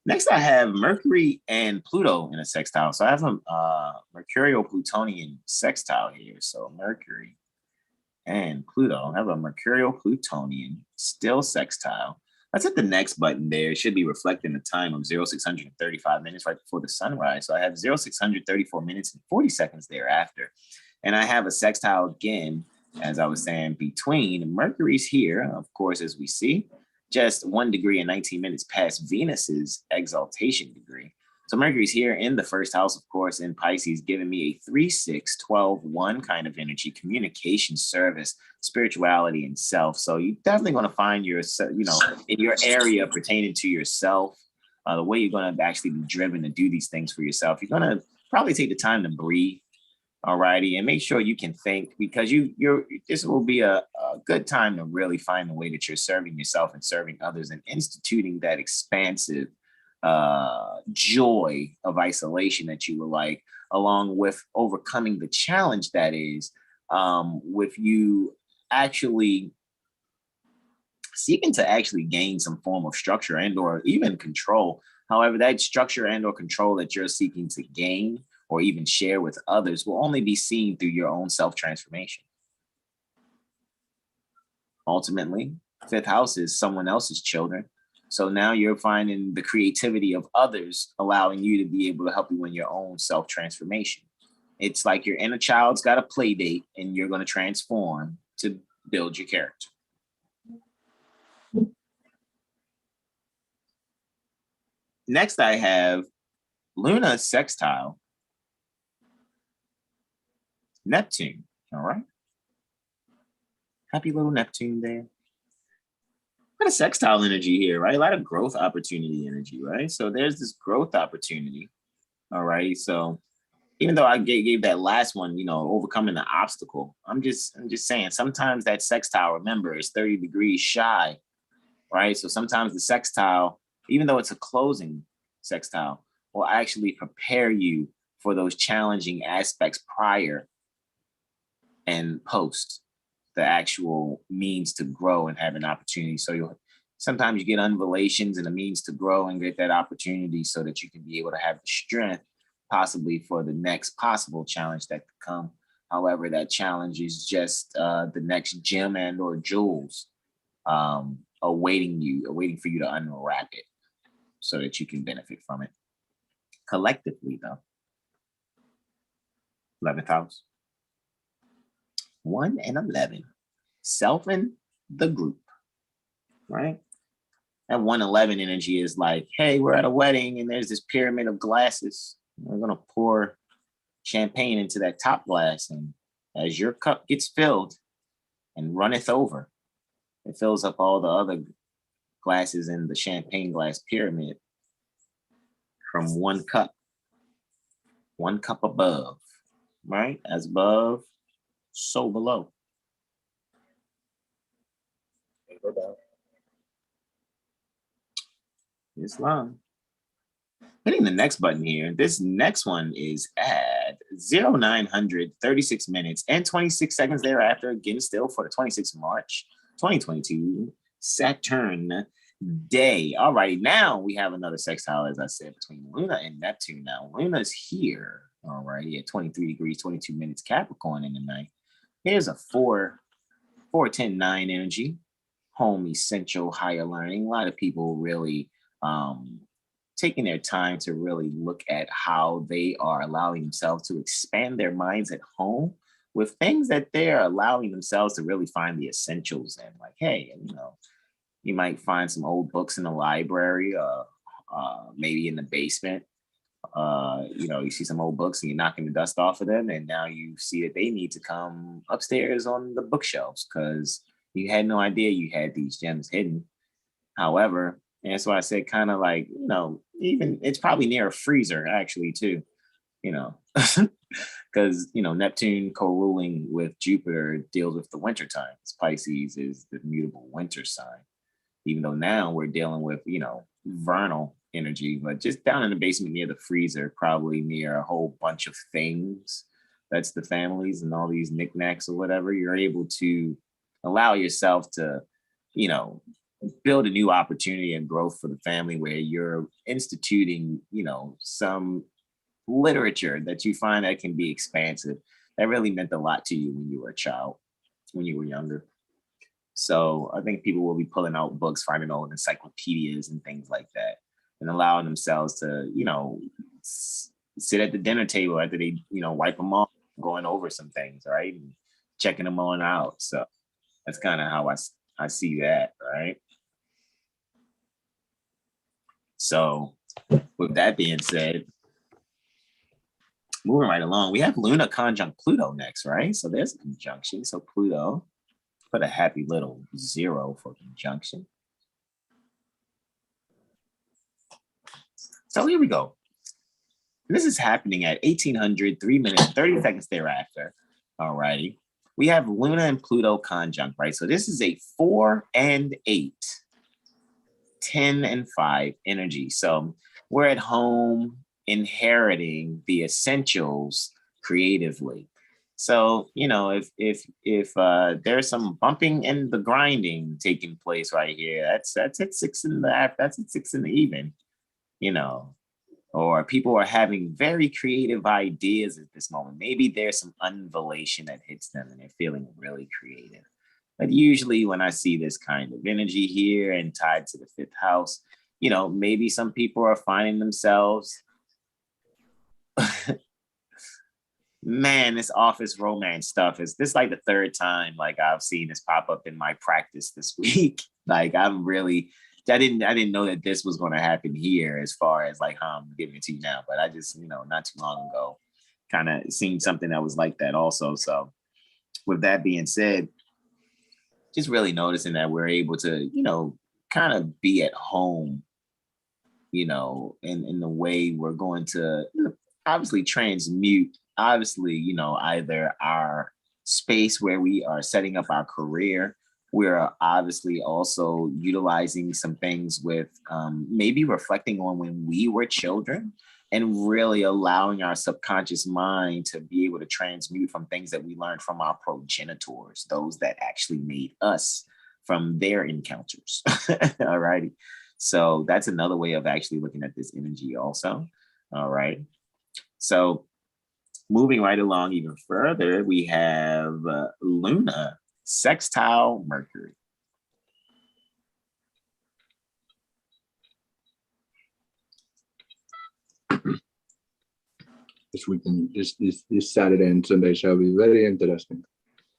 Next, I have Mercury and Pluto in a sextile. So I have a Mercurial-Plutonian sextile here. So Mercury and Pluto. I have a Mercurial-Plutonian still sextile. Let's hit the next button there. It should be reflecting the time of 0635 minutes right before the sunrise. So I have 0634 minutes and 40 seconds thereafter. And I have a sextile again, as I was saying, between Mercury's here, of course, as we see, just 1 degree and 19 minutes past Venus's exaltation degree. So Mercury's here in the first house, of course, in Pisces, giving me a 3-6-12-1 kind of energy, communication, service, spirituality, and self. So you're definitely going to find yourself, you know, in your area pertaining to yourself, the way you're going to actually be driven to do these things for yourself. You're going to probably take the time to breathe. All righty, and make sure you can think, because this will be a good time to really find the way that you're serving yourself and serving others and instituting that expansive joy of isolation that you would like, along with overcoming the challenge that is with you actually seeking to actually gain some form of structure and or even control. However, that structure and or control that you're seeking to gain or even share with others will only be seen through your own self-transformation. Ultimately, fifth house is someone else's children. So now you're finding the creativity of others, allowing you to be able to help you in your own self-transformation. It's like your inner child's got a play date and you're going to transform to build your character. Next, I have Luna sextile Neptune. All right. Happy little Neptune there. Got a sextile energy here, right? A lot of growth opportunity energy, right? So there's this growth opportunity. All right. So even though I gave that last one, you know, overcoming the obstacle, I'm just saying sometimes that sextile, remember, is 30 degrees shy, right? So sometimes the sextile, even though it's a closing sextile, will actually prepare you for those challenging aspects prior and post the actual means to grow and have an opportunity. So sometimes you get unvelations and a means to grow and get that opportunity so that you can be able to have the strength possibly for the next possible challenge that could come. However, that challenge is just the next gem and or jewels awaiting for you to unwrap it so that you can benefit from it. Collectively, though, 11th house. 1 and 11, self and the group, right? That 1-11 energy is like, hey, we're at a wedding and there's this pyramid of glasses. We're going to pour champagne into that top glass. And as your cup gets filled and runneth over, it fills up all the other glasses in the champagne glass pyramid from one cup above, right? As above, so below. Islam. Hitting the next button here. This next one is at 0936 minutes and 26 seconds thereafter. Again, still for the 26th of March, 2022, Saturn day. All right, now we have another sextile, as I said, between Luna and Neptune. Now, Luna's here, all right, at 23 degrees, 22 minutes Capricorn in the night. Here's a 4-10-9 energy, home essential, higher learning. A lot of people really taking their time to really look at how they are allowing themselves to expand their minds at home with things that they're allowing themselves to really find the essentials in. Like, hey, you know, you might find some old books in the library, maybe in the basement. You know, you see some old books and you're knocking the dust off of them, and now you see that they need to come upstairs on the bookshelves because you had no idea you had these gems hidden. However, and that's why I said kind of like, you know, even it's probably near a freezer actually too. you know, because, you know, Neptune co-ruling with Jupiter deals with the winter times. Pisces is the mutable winter sign, even though now we're dealing with, you know, vernal energy, but just down in the basement near the freezer, probably near a whole bunch of things. That's the families and all these knickknacks or whatever. You're able to allow yourself to, you know, build a new opportunity and growth for the family where you're instituting, you know, some literature that you find that can be expansive. That really meant a lot to you when you were a child, when you were younger. So I think people will be pulling out books, finding old encyclopedias and things like that, and allowing themselves to, you know, sit at the dinner table after they, you know, wipe them off, going over some things, right? And checking them on out. So that's kind of how I see that, right? So with that being said, moving right along, we have Luna conjunct Pluto next, right? So there's a conjunction. So Pluto, put a happy little 0 for conjunction. So here we go. This is happening at 1800, 3 minutes, 30 seconds thereafter. All righty. We have Luna and Pluto conjunct, right? So this is a 4 and 8, 10 and 5 energy. So we're at home inheriting the essentials creatively. So, you know, if there's some bumping and the grinding taking place right here, that's at 6 in the that's at 6 in the evening, you know, or people are having very creative ideas at this moment. Maybe there's some unvolation that hits them and they're feeling really creative. But usually when I see this kind of energy here and tied to the 5th house, you know, maybe some people are finding themselves man, this office romance stuff is this like the 3rd time like I've seen this pop up in my practice this week. Like I didn't know that this was going to happen here as far as like how I'm giving it to you now, but I just, you know, not too long ago kind of seen something that was like that also. So with that being said, just really noticing that we're able to, you know, kind of be at home, you know, in the way we're going to, you know, obviously transmute, obviously, you know, either our space where we are setting up our career. We're obviously also utilizing some things with maybe reflecting on when we were children and really allowing our subconscious mind to be able to transmute from things that we learned from our progenitors, those that actually made us from their encounters. All righty. So that's another way of actually looking at this energy also. All right. So moving right along even further, we have Luna sextile Mercury.
This weekend, this Saturday and Sunday shall be very interesting.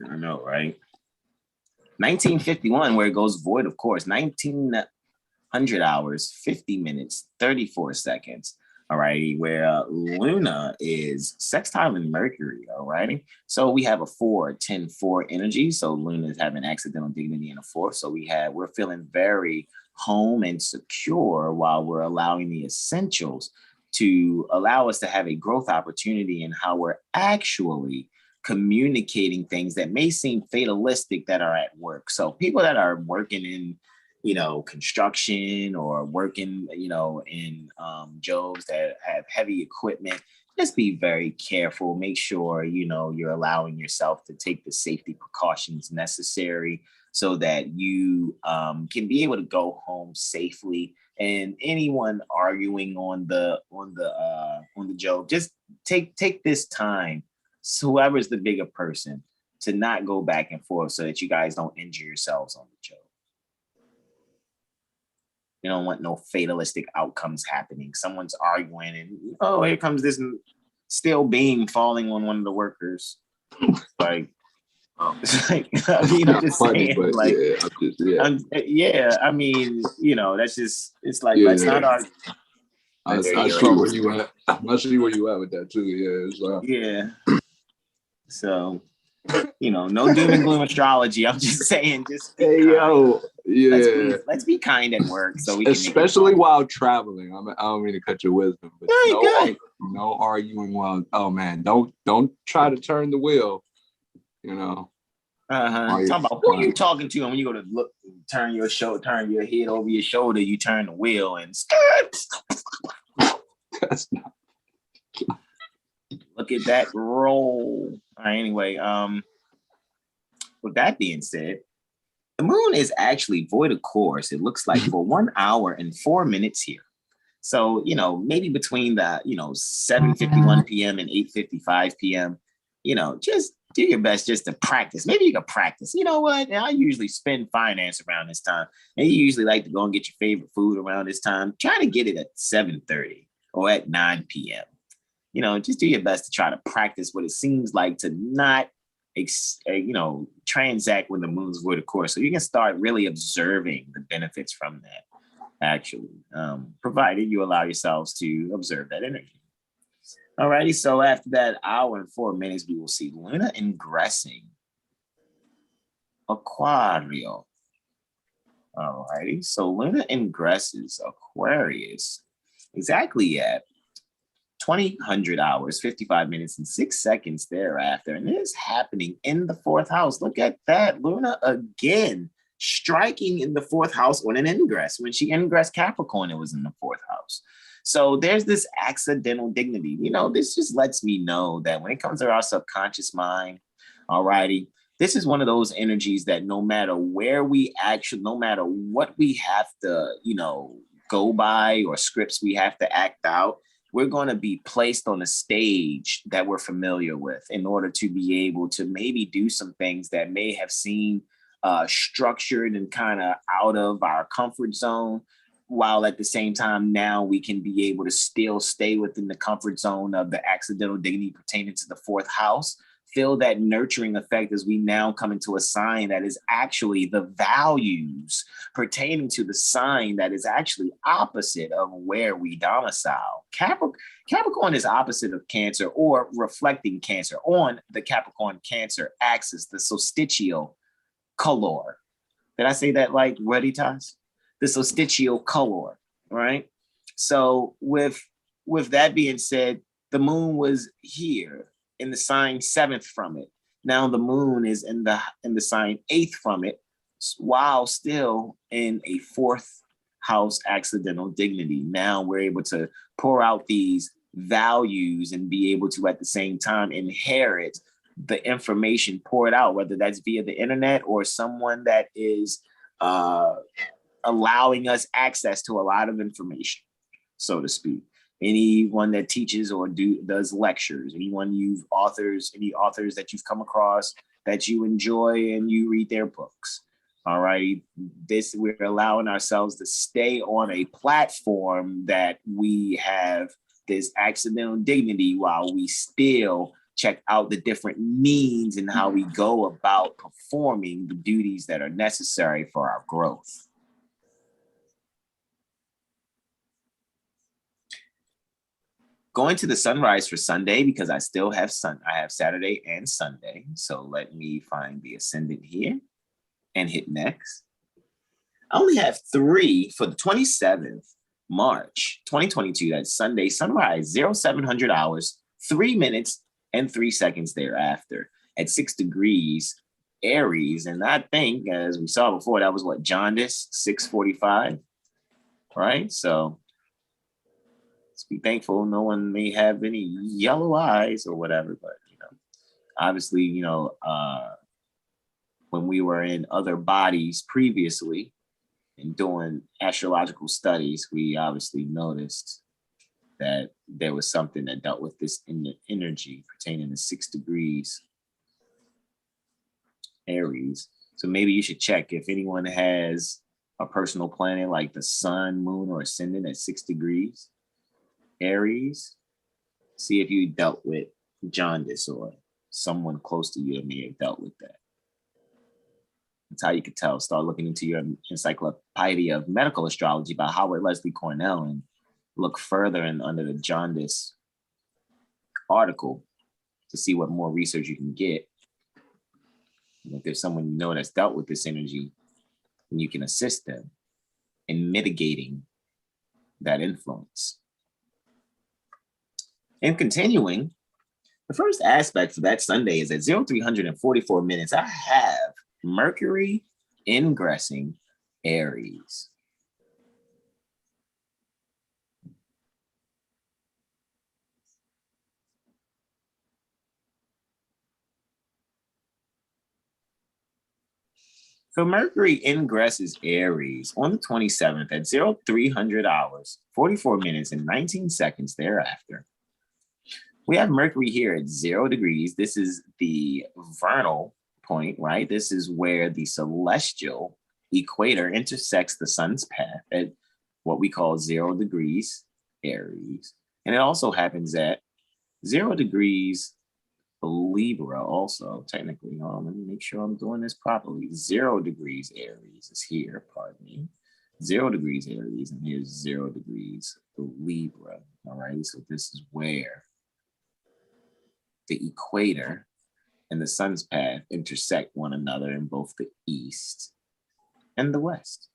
I know, right? 1951, where it goes void, of course. 1900 hours, 50 minutes, 34 seconds. All righty, where Luna is sextile in Mercury. All righty. So we have a 4, 10, 4 energy. So Luna is having accidental dignity in a 4. So we're feeling very home and secure while we're allowing the essentials to allow us to have a growth opportunity in how we're actually communicating things that may seem fatalistic that are at work. So people that are working in, you know, construction or working, you know, in jobs that have heavy equipment, just be very careful. Make sure, you know, you're allowing yourself to take the safety precautions necessary so that you can be able to go home safely. And anyone arguing on the job, just take this time, so whoever's the bigger person, to not go back and forth so that you guys don't injure yourselves on the job. You don't want no fatalistic outcomes happening. Someone's arguing and, oh, here comes this steel beam falling on one of the workers. Like, it's like, I mean, I'm just
funny,
saying,
but
like,
yeah,
I mean, you know, that's just, it's like,
yeah,
let's not argue.
I see where you at. I see where you at with that too. Yeah, it's
Yeah. So No doom and gloom astrology. I'm just saying, just be
Hey,
kind.
yo, yeah.
Let's be kind at work, so we can
especially while traveling. I don't mean to cut your wisdom, but
good.
no arguing while. Oh man, don't try to turn the wheel.
Talking about who you talking to, and when you go to look, turn your head over your shoulder, you turn the wheel and
That's not.
Look at that roll. All right, anyway, with that being said, the moon is actually void of course. It looks like for 1 hour and 4 minutes here. So, maybe between the, 7:51 p.m. and 8:55 p.m., just do your best just to practice. Maybe you can practice. You know what? I usually spend finance around this time. And you usually like to go and get your favorite food around this time. Try to get it at 7:30 or at 9 p.m. Just do your best to try to practice what it seems like to not, transact when the moon's void of course. So you can start really observing the benefits from that, actually, provided you allow yourselves to observe that energy. Alrighty, so after that hour and 4 minutes, we will see Luna ingressing Aquario. Alrighty, so Luna ingresses Aquarius exactly at 2000 hours, 55 minutes, and 6 seconds thereafter. And it is happening in the 4th house. Look at that. Luna again striking in the 4th house on an ingress. When she ingressed Capricorn, it was in the 4th house. So there's this accidental dignity. This just lets me know that when it comes to our subconscious mind, alrighty, this is one of those energies that no matter what we have to, go by or scripts we have to act out, we're going to be placed on a stage that we're familiar with in order to be able to maybe do some things that may have seemed structured and kind of out of our comfort zone, while at the same time now we can be able to still stay within the comfort zone of the accidental dignity pertaining to the 4th house. Feel that nurturing effect as we now come into a sign that is actually the values pertaining to the sign that is actually opposite of where we domicile. Capricorn is opposite of Cancer, or reflecting Cancer on the Capricorn-Cancer axis, the solstitial color. Did I say that like Reditas? The solstitial color, right? So with that being said, the moon was here in the sign 7th from it. Now the moon is in the sign 8th from it, while still in a 4th house accidental dignity. Now we're able to pour out these values and be able to at the same time inherit the information poured out, whether that's via the internet or someone that is allowing us access to a lot of information, so to speak. Anyone that teaches or does lectures, any authors that you've come across that you enjoy and you read their books. All right. We're allowing ourselves to stay on a platform that we have this accidental dignity while we still check out the different means and how we go about performing the duties that are necessary for our growth. Going to the sunrise for Sunday, because I still have I have Saturday and Sunday. So let me find the ascendant here and hit next. I only have 3 for the 27th March 2022. That's Sunday sunrise, 0700 hours, 3 minutes and 3 seconds thereafter at 6 degrees Aries. And I think, as we saw before, that was what, jaundice, 6:45, right? So let's be thankful no one may have any yellow eyes or whatever, but obviously, when we were in other bodies previously and doing astrological studies, we obviously noticed that there was something that dealt with this energy pertaining to 6 degrees Aries. So maybe you should check if anyone has a personal planet like the sun, moon, or ascendant at 6 degrees Aries. See if you dealt with jaundice or someone close to you may have dealt with that. That's how you could tell. Start looking into your Encyclopedia of Medical Astrology by Howard Leslie Cornell and look further in under the jaundice article to see what more research you can get. And if there's someone you know that's dealt with this energy, then you can assist them in mitigating that influence. And continuing, the first aspect for that Sunday is at 0344 minutes, I have Mercury ingressing Aries. So Mercury ingresses Aries on the 27th at 0300 hours, 44 minutes and 19 seconds thereafter. We have Mercury here at 0 degrees. This is the vernal point, right? This is where the celestial equator intersects the sun's path at what we call 0 degrees Aries. And it also happens at 0 degrees Libra also, technically. Let me make sure I'm doing this properly. 0 degrees Aries is here, pardon me. 0 degrees Aries, and here's 0 degrees Libra, all right? So this is where the equator and the sun's path intersect one another in both the east and the west.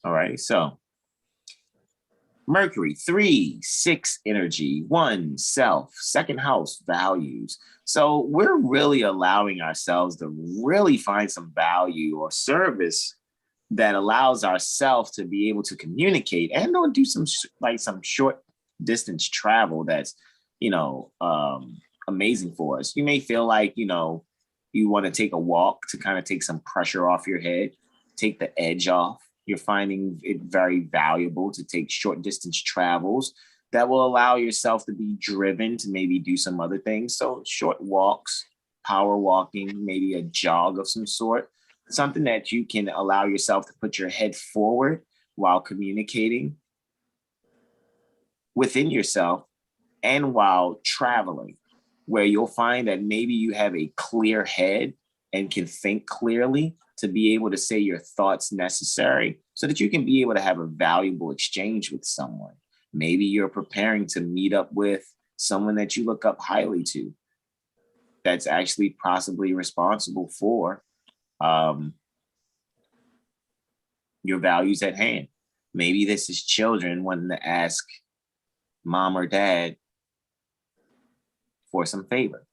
All right, so Mercury, 3, 6 energy, 1, self, second house, values. So we're really allowing ourselves to really find some value or service that allows ourselves to be able to communicate and or do some short distance travel that's, amazing for us. You may feel like, you want to take a walk to kind of take some pressure off your head, take the edge off. You're finding it very valuable to take short distance travels that will allow yourself to be driven to maybe do some other things. So short walks, power walking, maybe a jog of some sort, something that you can allow yourself to put your head forward while communicating within yourself and while traveling, where you'll find that maybe you have a clear head and can think clearly to be able to say your thoughts necessary so that you can be able to have a valuable exchange with someone. Maybe you're preparing to meet up with someone that you look up highly to that's actually possibly responsible for your values at hand. Maybe this is children wanting to ask mom or dad for some favor,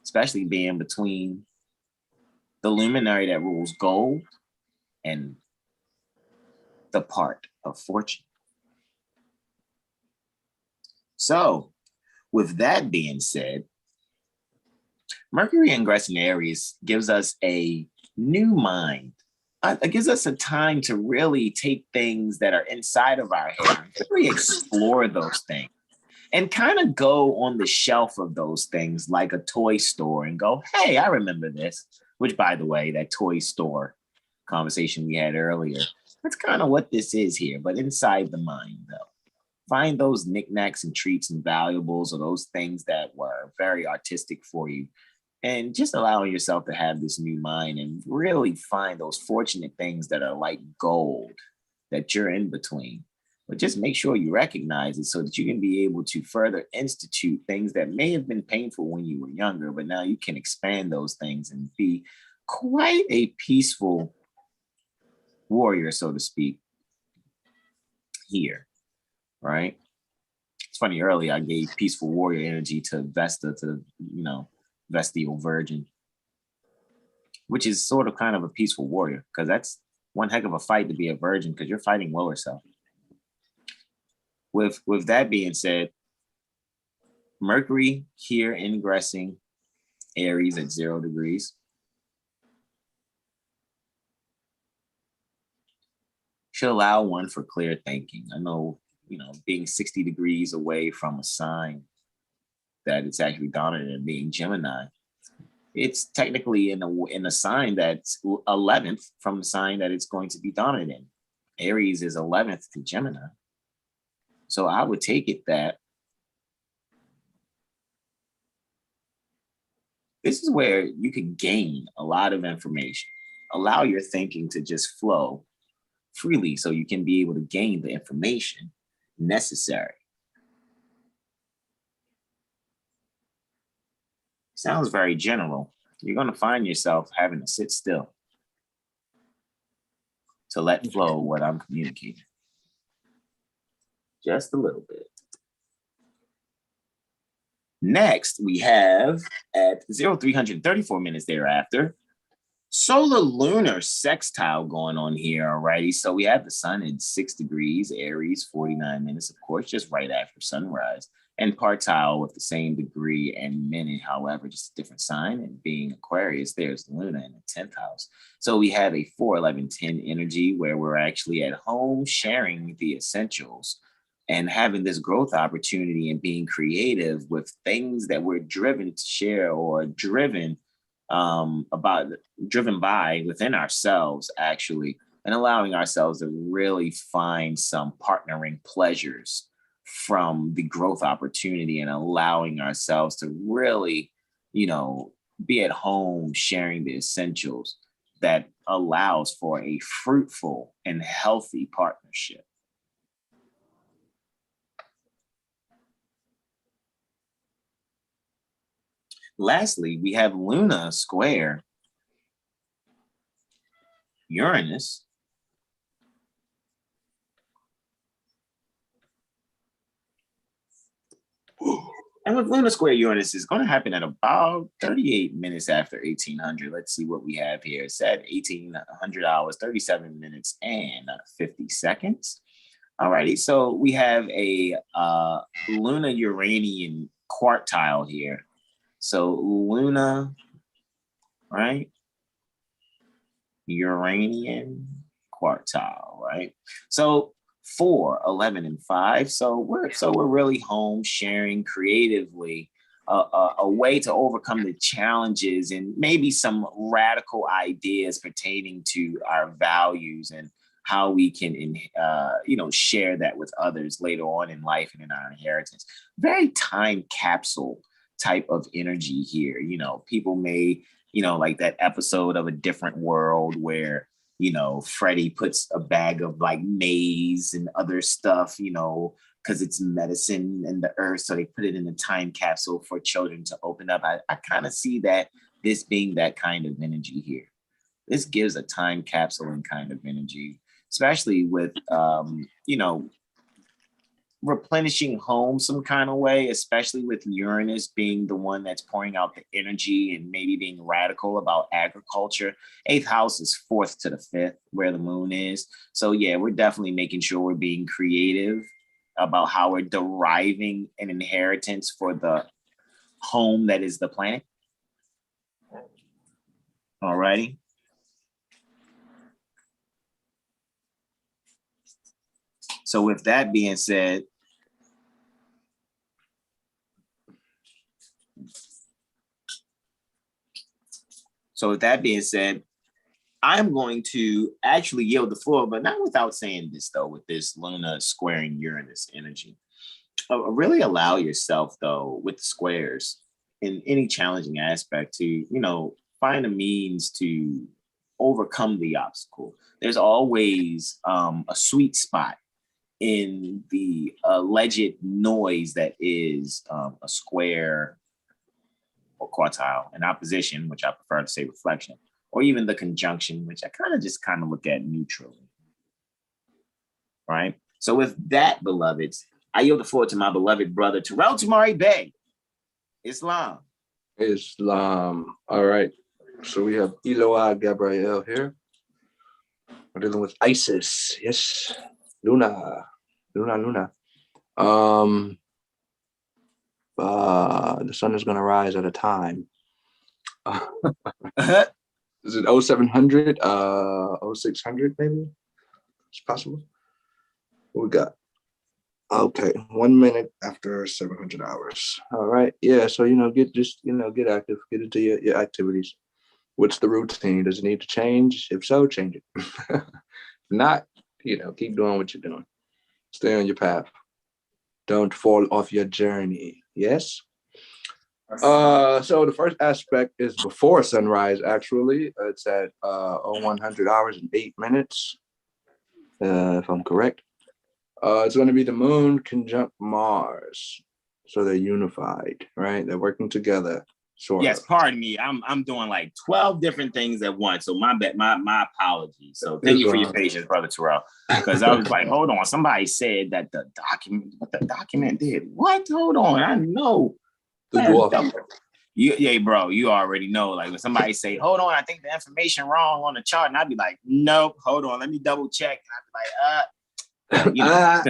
especially being between the luminary that rules gold and the part of fortune. So with that being said, Mercury ingressing Aries gives us a new mind. It gives us a time to really take things that are inside of our head, really explore those things and kind of go on the shelf of those things like a toy store and go, hey, I remember this. Which, by the way, that toy store conversation we had earlier, that's kind of what this is here, but inside the mind, though. Find those knickknacks and treats and valuables or those things that were very artistic for you. And just allowing yourself to have this new mind and really find those fortunate things that are like gold that you're in between. But just make sure you recognize it so that you can be able to further institute things that may have been painful when you were younger, but now you can expand those things and be quite a peaceful warrior, so to speak, here, right? It's funny, earlier I gave peaceful warrior energy to Vesta, to, Vestial Virgin, which is sort of kind of a peaceful warrior, because that's one heck of a fight to be a virgin because you're fighting lower self. With that being said, Mercury here ingressing Aries at 0 degrees. Should allow one for clear thinking. I know, being 60 degrees away from a sign that it's actually dominant in being Gemini, it's technically in a sign that's 11th from the sign that it's going to be dominant in. Aries is 11th to Gemini. So I would take it that this is where you could gain a lot of information. Allow your thinking to just flow freely so you can be able to gain the information necessary. Sounds very general, you're going to find yourself having to sit still to let flow what I'm communicating. Just a little bit. Next, we have at 0334 minutes thereafter, solar lunar sextile going on here. Alrighty. So we have the sun at 6 degrees, Aries, 49 minutes, of course, just right after sunrise. And partile with the same degree and minute, however, just a different sign. And being Aquarius, there's Luna in the 10th house. So we have a 4-11-10 energy where we're actually at home sharing the essentials and having this growth opportunity and being creative with things that we're driven to share or driven by within ourselves, actually, and allowing ourselves to really find some partnering pleasures from the growth opportunity and allowing ourselves to really, be at home sharing the essentials that allows for a fruitful and healthy partnership. Lastly, we have Luna square Uranus. And with Luna square Uranus is going to happen at about 38 minutes after 1800. Let's see what we have here. It's at 1800 hours, 37 minutes and 50 seconds. Alrighty, so we have a Luna Uranian quartile here. So Luna, right? Uranian quartile, right? So 4, 11, and 5. So we're really home sharing creatively a way to overcome the challenges and maybe some radical ideas pertaining to our values and how we can share that with others later on in life and in our inheritance. Very time capsule type of energy here. People may, like that episode of A Different World where Freddie puts a bag of like maize and other stuff, because it's medicine and the earth. So they put it in a time capsule for children to open up. I kind of see that this being that kind of energy here. This gives a time capsule and kind of energy, especially with, replenishing home some kind of way, especially with Uranus being the one that's pouring out the energy and maybe being radical about agriculture. 8th house is 4th to the 5th where the moon is. So yeah, we're definitely making sure we're being creative about how we're deriving an inheritance for the home that is the planet. All righty. So with that being said, I'm going to actually yield the floor, but not without saying this, though, with this Luna squaring Uranus energy. Really allow yourself, though, with the squares in any challenging aspect to, find a means to overcome the obstacle. There's always a sweet spot in the alleged noise that is a square or quartile, an opposition, which I prefer to say reflection, or even the conjunction, which I kind of look at neutrally, right? So with that, beloveds, I yield the floor to my beloved brother, Terrell Tamari Bey. Islam.
All right. So we have Eloah Gabriel here. We're dealing with Isis. Yes. Luna. The sun is going to rise at a time. Is it 0700, 0600 maybe? It's possible. What we got? Okay, 1 minute after 700 hours. All right, yeah. So get active, get into your activities. What's the routine? Does it need to change? If so, change it. If not, keep doing what you're doing. Stay on your path. Don't fall off your journey. Yes. So the first aspect is before sunrise. Actually, it's at 0100 hours and 8 minutes, if I'm correct. It's going to be the moon conjunct Mars, so they're unified, right? They're working together. Sort
Yes,
of.
pardon me. I'm doing like 12 different things at once. So my apologies. So thank you for your patience, Brother Terrell. Because I was like, hold on. Somebody said that the document did. What? Hold on. I know.
The dwarf.
Yeah, bro, you already know. Like when somebody say, hold on, I think the information wrong on the chart. And I'd be like, nope, hold on, let me double check. And I'd be like,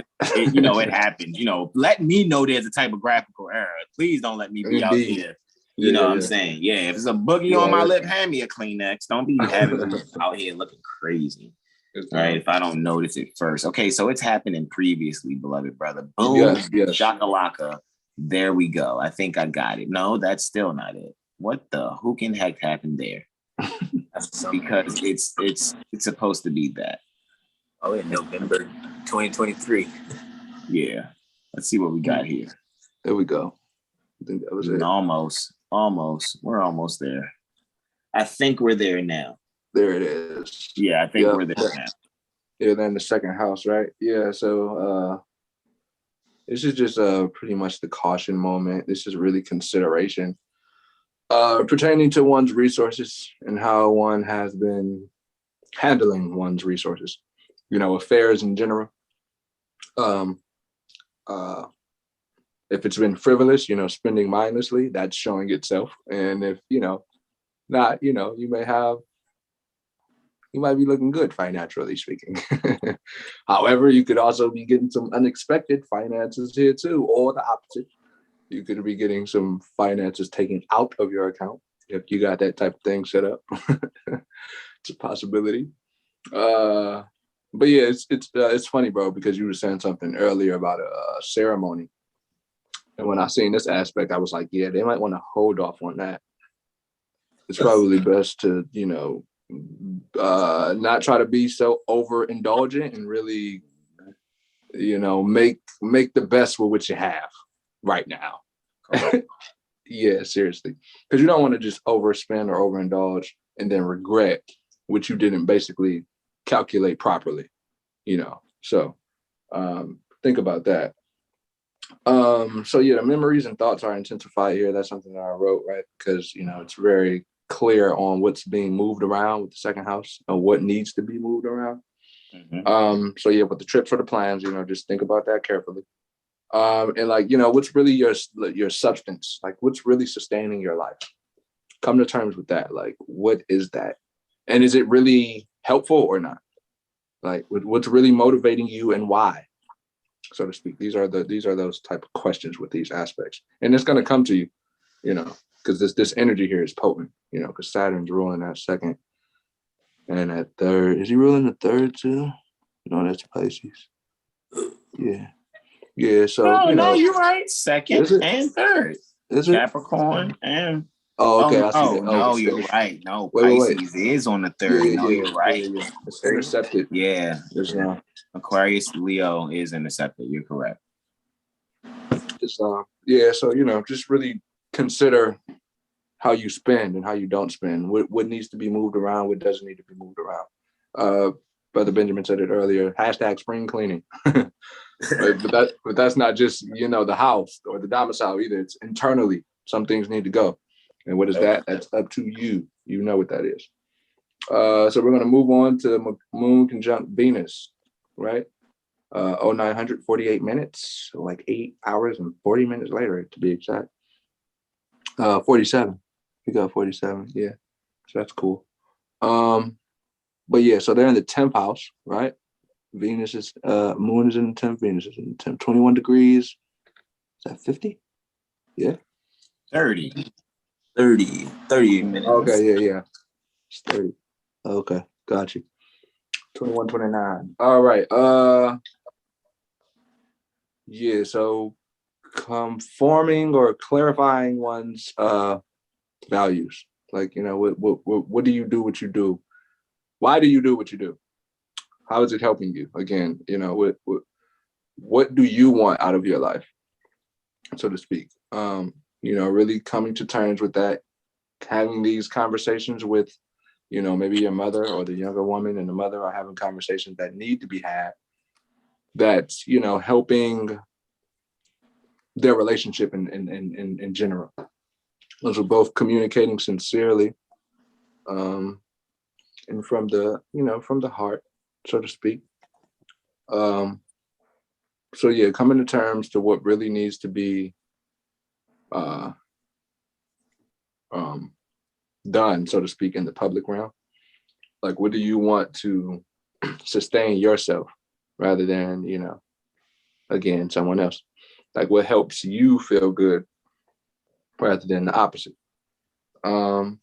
it happens. Let me know there's a typographical error. Please don't let me be out here. You know what I'm saying? Yeah, if it's a boogie on my lip, hand me a Kleenex. Don't be having me out here looking crazy. Right? If I don't notice it first. Okay, so it's happening previously, beloved brother. Boom,
yes.
shakalaka. There we go. I think I got it. No, that's still not it. What the who can heck happened there? Because it's supposed to be that.
Oh, in November 2023.
Yeah. Let's see what we got here.
There we go. I think that was it.
Almost. We're almost there. I think we're there now.
There it is.
Yeah, I think we're there now.
Yeah, then the second house, right? Yeah, so this is just pretty much the caution moment. This is really consideration pertaining to one's resources and how one has been handling one's resources, affairs in general. If it's been frivolous, spending mindlessly, that's showing itself. And if, not, you might be looking good financially speaking. However, you could also be getting some unexpected finances here too, or the opposite. You could be getting some finances taken out of your account if you got that type of thing set up. It's a possibility. But yeah, it's funny, bro, because you were saying something earlier about a ceremony. And when I seen this aspect, I was like, yeah, they might want to hold off on that. It's probably best to, not try to be so overindulgent and really, make the best with what you have right now. Yeah, seriously. Because you don't want to just overspend or overindulge and then regret what you didn't basically calculate properly, So think about that. So yeah, the memories and thoughts are intensified here. That's something that I wrote, right? Because, it's very clear on what's being moved around with the second house and what needs to be moved around. Mm-hmm. So yeah, with the trips or the plans, just think about that carefully. And what's really your substance? Like, what's really sustaining your life? Come to terms with that. Like, what is that? And is it really helpful or not? Like, what's really motivating you and why, so to speak? These are those type of questions with these aspects, and it's going to come to you, because this energy here is potent, because Saturn's ruling that second and that third. Is he ruling the third too? No, that's Pisces. Yeah. So
no, you're right. Second and third. Is it Capricorn and?
Oh, okay. I see that.
No, you're right. No, Pisces is on the third.
Yeah,
you're right.
Yeah. It's intercepted.
Yeah. Aquarius, Leo is intercepted. You're correct.
So just really consider how you spend and how you don't spend. What needs to be moved around, what doesn't need to be moved around. Brother Benjamin said it earlier. #spring cleaning. but that's not just the house or the domicile either. It's internally. Some things need to go. And what is that? That's up to you. You know what that is. So we're going to move on to Moon conjunct Venus, right? 0948 minutes, so like 8 hours and 40 minutes later, to be exact. 47. We got 47. Yeah. So that's cool. But yeah, so they're in the 10th house, right? Venus is, Moon is in the 10th, Venus is in the 10th. 21 degrees. Is that 50? Yeah.
30 minutes.
Okay, yeah. It's 30. Okay, got you. 21, 29. All right. Yeah, so conforming or clarifying one's values. Like, what do you do what you do? Why do you do what you do? How is it helping you? Again, what do you want out of your life, so to speak? Really coming to terms with that, having these conversations with, maybe your mother or the younger woman and the mother are having conversations that need to be had, that's, helping their relationship in general. Those are both communicating sincerely, and from the, from the heart, so to speak. So yeah, coming to terms to what really needs to be done, so to speak, in the public realm. Like, what do you want to sustain yourself rather than, again, someone else? Like, what helps you feel good rather than the opposite? So,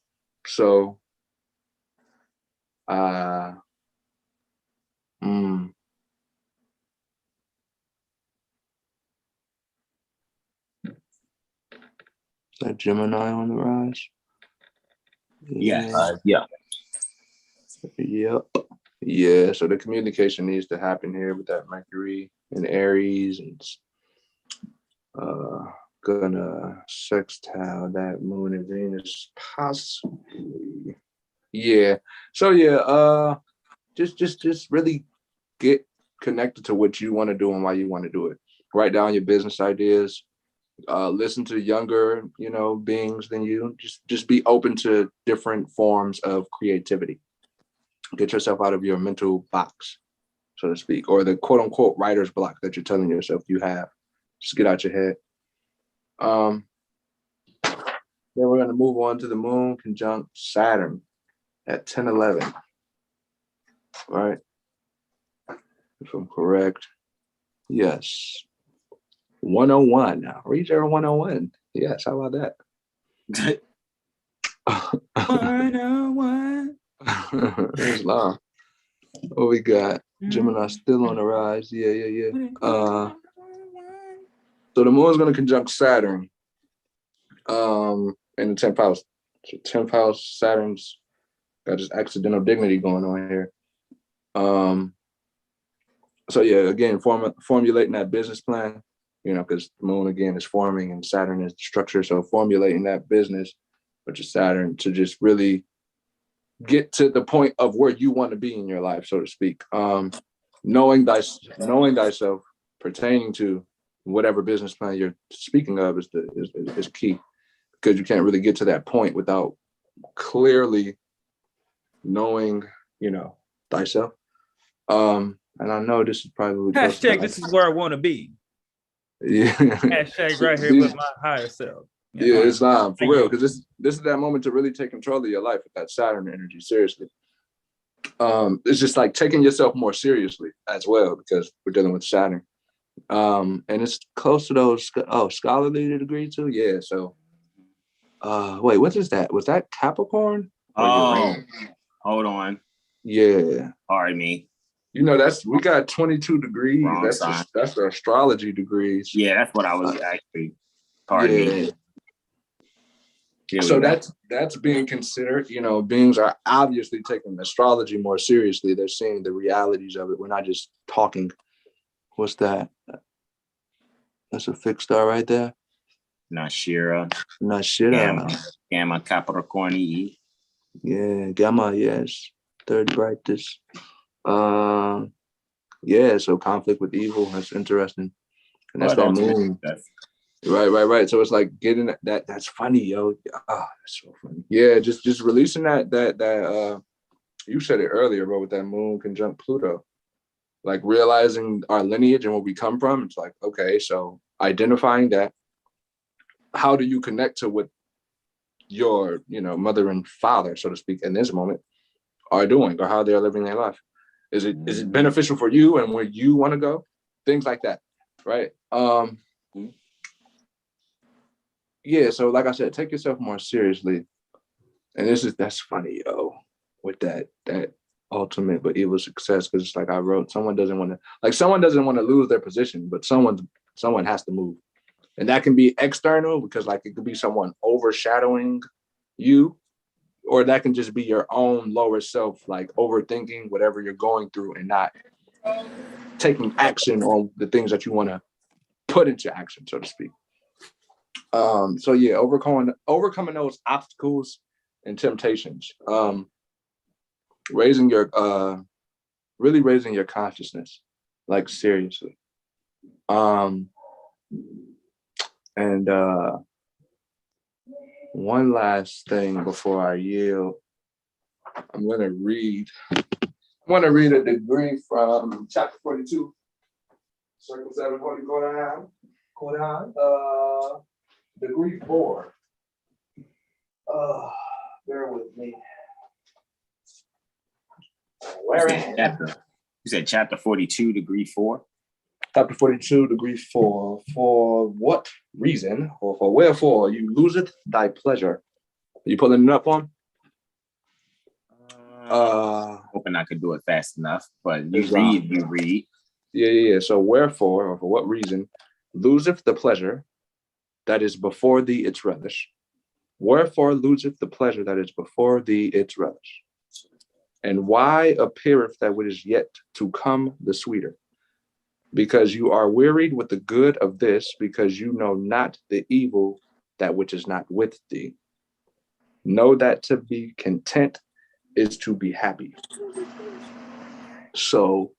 is that Gemini on the rise?
Yeah.
Yep. Yeah. So the communication needs to happen here with that Mercury and Aries, and gonna sextile that Moon and Venus possibly. Yeah. So yeah. Just really get connected to what you want to do and why you want to do it. Write down your business ideas. Listen to younger, beings than you. Just be open to different forms of creativity. Get yourself out of your mental box, so to speak, or the quote unquote writer's block that you're telling yourself you have. Just get out your head. Then we're going to move on to the Moon conjunct Saturn at 10:11. Right? If I'm correct. Yes. 101 now. Reach our 101. Yes, how about that?
101.
It's long. What we got? Gemini still on the rise. Yeah. So the Moon's going to conjunct Saturn in the 10th house. So 10th house, Saturn's got this accidental dignity going on here. So yeah, again, formulating that business plan, because the Moon again is forming and Saturn is the structure. So formulating that business, which is Saturn, to just really get to the point of where you want to be in your life, so to speak. Knowing thyself pertaining to whatever business plan you're speaking of is key, because you can't really get to that point without clearly knowing, thyself. And I know this is probably
Hashtag this is where I want to be.
Yeah.
Hashtag right here with my higher self.
Yeah, it's not for real, because this is that moment to really take control of your life with that Saturn energy. Seriously. It's just like taking yourself more seriously as well, because we're dealing with Saturn. And it's close to those scholarly degree too. Yeah. So wait, what is that? Was that Capricorn?
Oh, hold on.
Yeah.
Pardon me.
We got 22 degrees.
Wrong
That's the astrology degrees.
Yeah, that's what I was actually. Pardon me.
So that's being considered. Beings are obviously taking astrology more seriously. They're seeing the realities of it. We're not just talking. What's that? That's a fixed star right there.
Nashira. Gamma Capricorni.
Yeah, Gamma, yes. Third brightest. Yeah, so conflict with evil. That's interesting. And that's that Moon. Right. So it's like getting that. That's funny, yo. That's so funny. Yeah, just releasing that. You said it earlier, bro, with that Moon conjunct Pluto. Like realizing our lineage and where we come from. It's like, okay, so identifying that. How do you connect to what your, mother and father, so to speak, in this moment are doing, or how they're living their life? Is it beneficial for you and where you want to go? Things like that, right? Yeah, so like I said, take yourself more seriously. And that's funny, yo, with that ultimate but evil success, because it's like I wrote, someone doesn't want to lose their position, but someone has to move. And that can be external, because like it could be someone overshadowing you, or that can just be your own lower self, like overthinking whatever you're going through and not taking action on the things that you want to put into action, so to speak. So yeah, overcoming those obstacles and temptations. Raising your consciousness, like seriously. And one last thing before I yield. I'm going to read a degree from chapter 42. Circle 740, go down. Degree 4. Bear with me.
You said chapter 42, degree 4?
Chapter 42, degree 4. For what reason, or for wherefore you loseth thy pleasure? Are you pulling it up on?
Hoping I could do it fast enough, but you read.
Yeah. So wherefore, or for what reason, loseth the pleasure that is before thee its relish? Wherefore loseth the pleasure that is before thee its relish? And why appeareth that which is yet to come the sweeter? Because you are wearied with the good of this, because you know not the evil that which is not with thee. Know that to be content is to be happy. So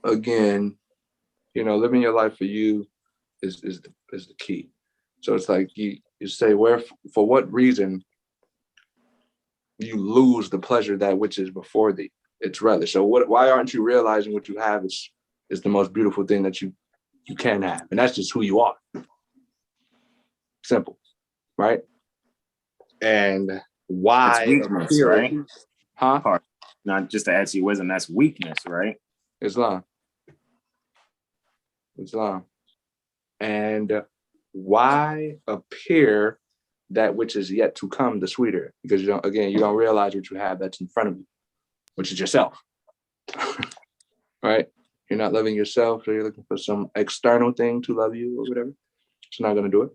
again, living your life for you is the key. So it's like you say, for what reason you lose the pleasure that which is before thee, its relish. So why aren't you realizing what you have is the most beautiful thing that you can have, and that's just who you are. Simple, right? And why?
That's weakness, right?
Huh?
Not just to add to your wisdom, that's weakness, right?
Islam. And why appear that which is yet to come the sweeter? Because you don't realize what you have that's in front of you, which is yourself. Right? You're not loving yourself, so you're looking for some external thing to love you or whatever. It's not going to do it.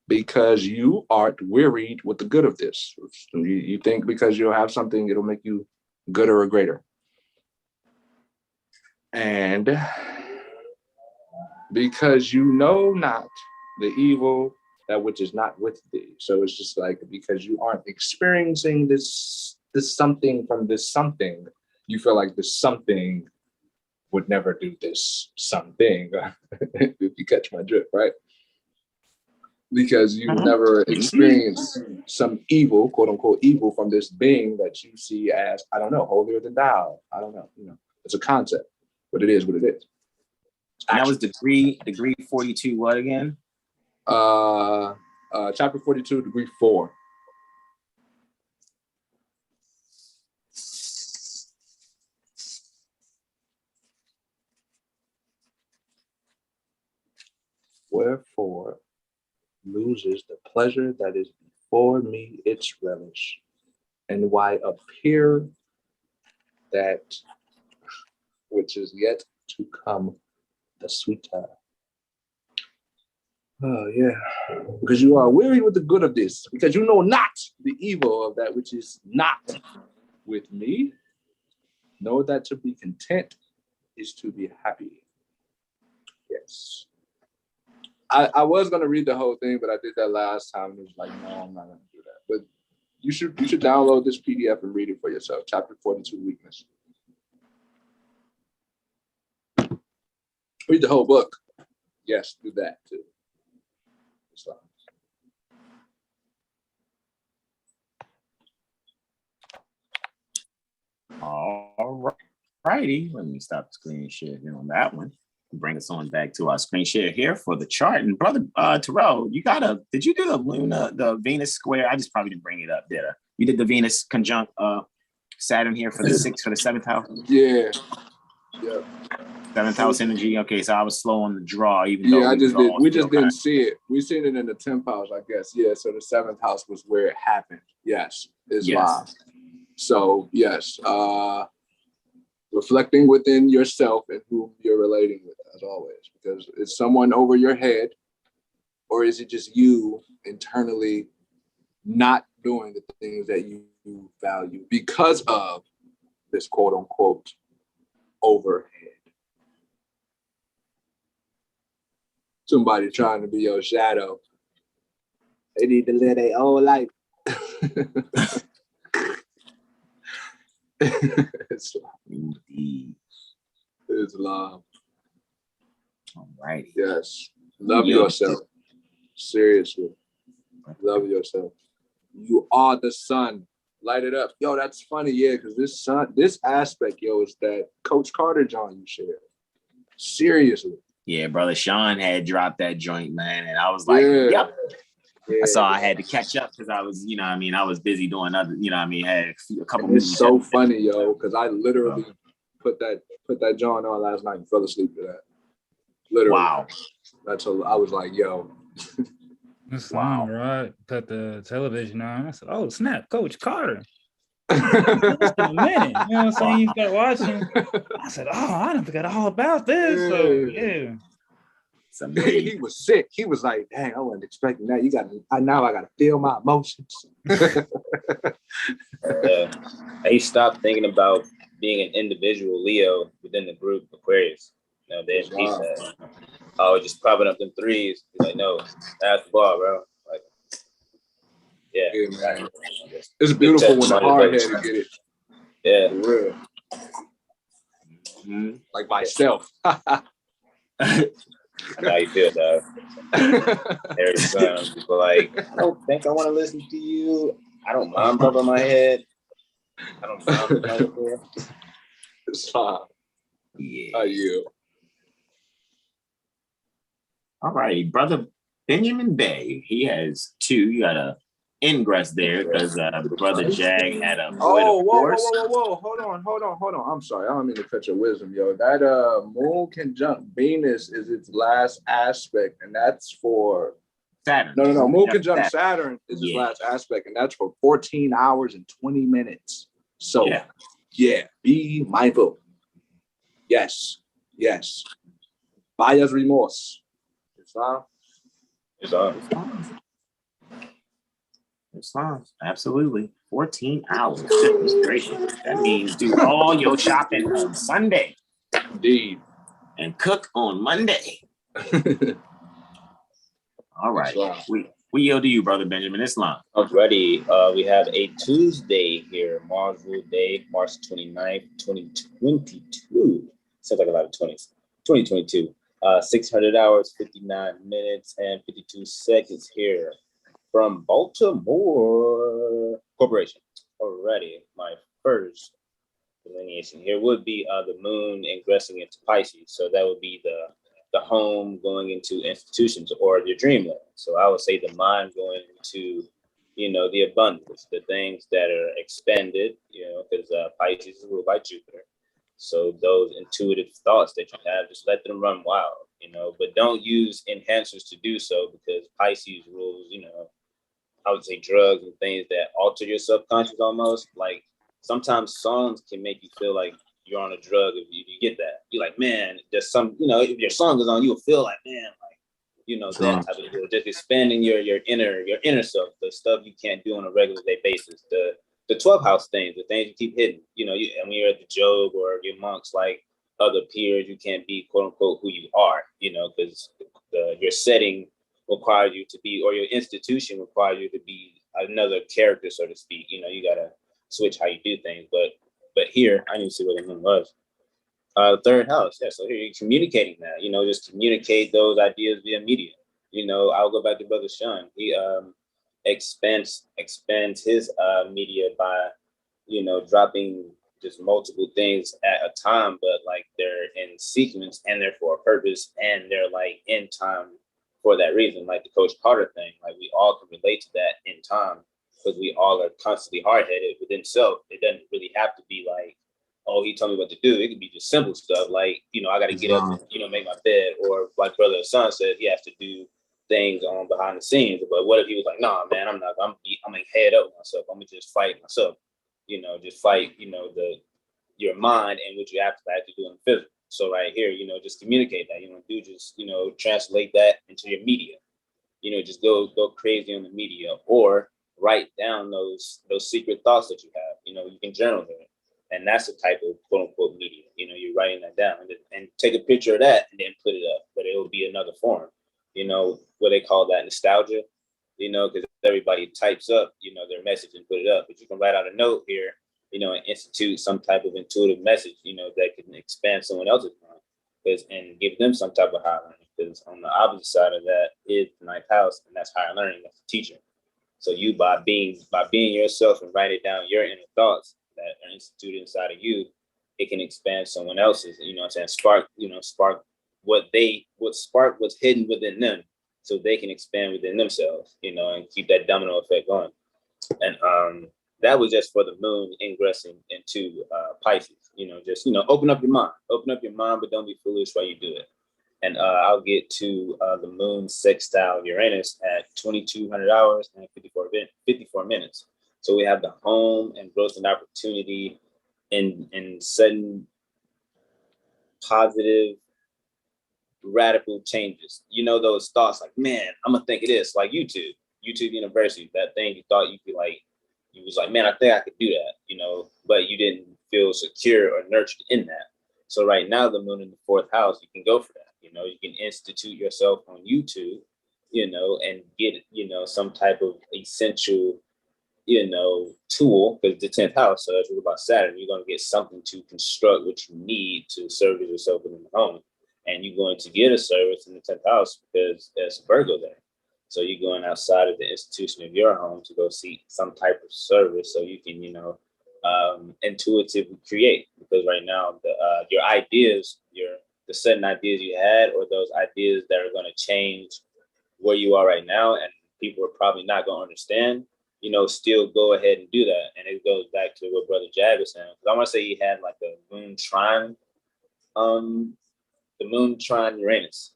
Because you art wearied with the good of this. You think because you'll have something, it'll make you gooder or greater. And because you know not the evil that which is not with thee. So it's just like, because you aren't experiencing this something from this something, you feel like this something would never do this something. If you catch my drift, right? Because you never experienced some evil, quote unquote evil, from this being that you see as, I don't know, holier than thou. I don't know. It's a concept, but it is what it is.
And that was degree 42. What again?
Chapter 42, degree 4. Wherefore loses the pleasure that is before me its relish, and why appear that which is yet to come the sweeter. Oh yeah, because you are weary with the good of this, because you know not the evil of that which is not with me. Know that to be content is to be happy. Yes. I was gonna read the whole thing, but I did that last time. It was like, no, I'm not gonna do that. But you should download this PDF and read it for yourself. Chapter 42, weakness. Read the whole book. Yes, do that too.
All righty. Let me stop the screen share here on that one. Bring us on back to our screen share here for the chart. And brother Terrell, did you do the Venus square? I just probably didn't bring it up, did I? You did the Venus conjunct Saturn here for the 7th house?
Yeah.
7th house energy. Okay, so I was slow on the draw, even though
we just didn't see it. We seen it in the 10th house, I guess. Yeah, so the 7th house was where it happened. Yes, Islam. Yes. So yes, reflecting within yourself and who you're relating with, as always, because is someone over your head, or is it just you internally not doing the things that you value because of this quote unquote overhead? Somebody trying to be your shadow. They need to live their own life. Islam.
All right.
Yes. Love yourself. Seriously. Love yourself. You are the sun. Light it up. Yo, that's funny, yeah, because this aspect, yo, is that Coach Carter John you shared. Seriously.
Yeah, brother Sean had dropped that joint, man, and I was like, yep. Yeah, so I had to catch up because I was, I was busy doing other, had a couple
minutes. It's so funny, yo, because I literally put that joint on last night and fell asleep to that. Literally. Wow. I was like, yo.
This song, right? Cut the television on. I said, oh, snap, Coach Carter.
A
minute. You know what I'm saying? You start watching. I said, oh, I done forgot all about this. So, yeah.
He was sick. He was like, dang, I wasn't expecting that. Now I got to feel my emotions.
I stopped thinking about being an individual Leo within the group Aquarius. They didn't teach that. I was just popping up them threes. He's like, no, that's the ball, bro. Like, yeah.
Man. It's beautiful when the hard head get it.
Yeah.
For real. Mm-hmm. Like myself.
I know how you feel, dog. Every time, people like, I don't think I want to listen to you. I don't mind bumping my head. I don't mind my head.
It's fine.
Yeah.
How are you?
All right, brother Benjamin Bey. He has two. You got a ingress there because brother Jag had a
whoa. Hold on. I'm sorry. I don't mean to cut your wisdom, yo. That moon conjunct Venus is its last aspect, and that's for
Saturn.
No. Moon conjunct Saturn is its last aspect, and that's for 14 hours and 20 minutes. So, yeah, be mindful. Yes. Bias remorse.
It's on.
It's fine. Absolutely. 14 hours. Goodness gracious. That means do all your shopping on Sunday.
Indeed.
And cook on Monday. All right. We yield to you, brother Benjamin. Islam.
Alrighty. We have a Tuesday here, Mars Rule Day, March 29th, 2022. Sounds like a lot of 20s. 2022. 600 hours, 59 minutes, and 52 seconds here from Baltimore Corporation. Alrighty, my first delineation here would be the moon ingressing into Pisces. So that would be the home going into institutions or your dreamland. So I would say the mind going into, the abundance, the things that are expanded, because Pisces is ruled by Jupiter. So those intuitive thoughts that you have, just let them run wild, but don't use enhancers to do so because Pisces rules, I would say drugs and things that alter your subconscious almost. Like sometimes songs can make you feel like you're on a drug if you get that. You're like, man, there's some, if your song is on, you'll feel like, man, that type of deal. Just expanding your inner self, the stuff you can't do on a regular day basis. The 12th house things, the things you keep hidden, and when you're at the Job or your monks, like other peers, you can't be quote unquote who you are, because your setting requires you to be, or your institution requires you to be another character, so to speak. You gotta switch how you do things. But here, I need to see what the moon was. Third house, yeah. So here you're communicating that, just communicate those ideas via media. I'll go back to Brother Sean. He expands his media by dropping just multiple things at a time, but like they're in sequence and they're for a purpose and they're like in time for that reason. Like the Coach Carter thing, like we all can relate to that in time because we all are constantly hard-headed within self. It doesn't really have to be like, oh, he told me what to do. It could be just simple stuff like, I got to get up and, make my bed, or like Brother Hasan said, he has to do things on behind the scenes. But what if he was like, nah, man, I'm gonna head up with myself. I'm gonna just fight myself, just fight, your mind and what you have to do in the physical. So right here, just communicate that, just, translate that into your media, just go crazy on the media or write down those secret thoughts that you have, you can journal them. And that's the type of quote unquote media, you're writing that down and take a picture of that and then put it up, but it will be another form. What they call that nostalgia, because everybody types up, their message and put it up. But you can write out a note here, and institute some type of intuitive message, that can expand someone else's mind and give them some type of high learning. because on the opposite side of that is the ninth house, and that's higher learning, that's teaching. So you by being yourself and writing down your inner thoughts that are instituted inside of you, it can expand someone else's, you know what I'm saying? Spark what's hidden within them so they can expand within themselves, you know, and keep that domino effect going. And that was just for the moon ingressing into Pisces, you know, just, you know, open up your mind, but don't be foolish while you do it. And I'll get to the moon sextile Uranus at 2200 hours and 54 minutes. So we have the home and growth and opportunity in sudden positive radical changes. You know, those thoughts like, man, I'm gonna think of this, like YouTube University, that thing you thought you could like, you was like, man, I think I could do that, you know, but you didn't feel secure or nurtured in that. So right now, the moon in the fourth house, you can go for that. You know, you can institute yourself on YouTube, you know, and get, you know, some type of essential, you know, tool, because the 10th house, so that's about Saturn, you're going to get something to construct what you need to service yourself in the home. And you're going to get a service in the 10th house because it's Virgo there. So you're going outside of the institution of your home to go seek some type of service so you can, you know, intuitively create. Because right now, your ideas, the sudden ideas you had, or those ideas that are going to change where you are right now, and people are probably not going to understand, you know, still go ahead and do that. And it goes back to what Brother Jag was saying. I want to say he had like a moon trine, the moon trine Uranus,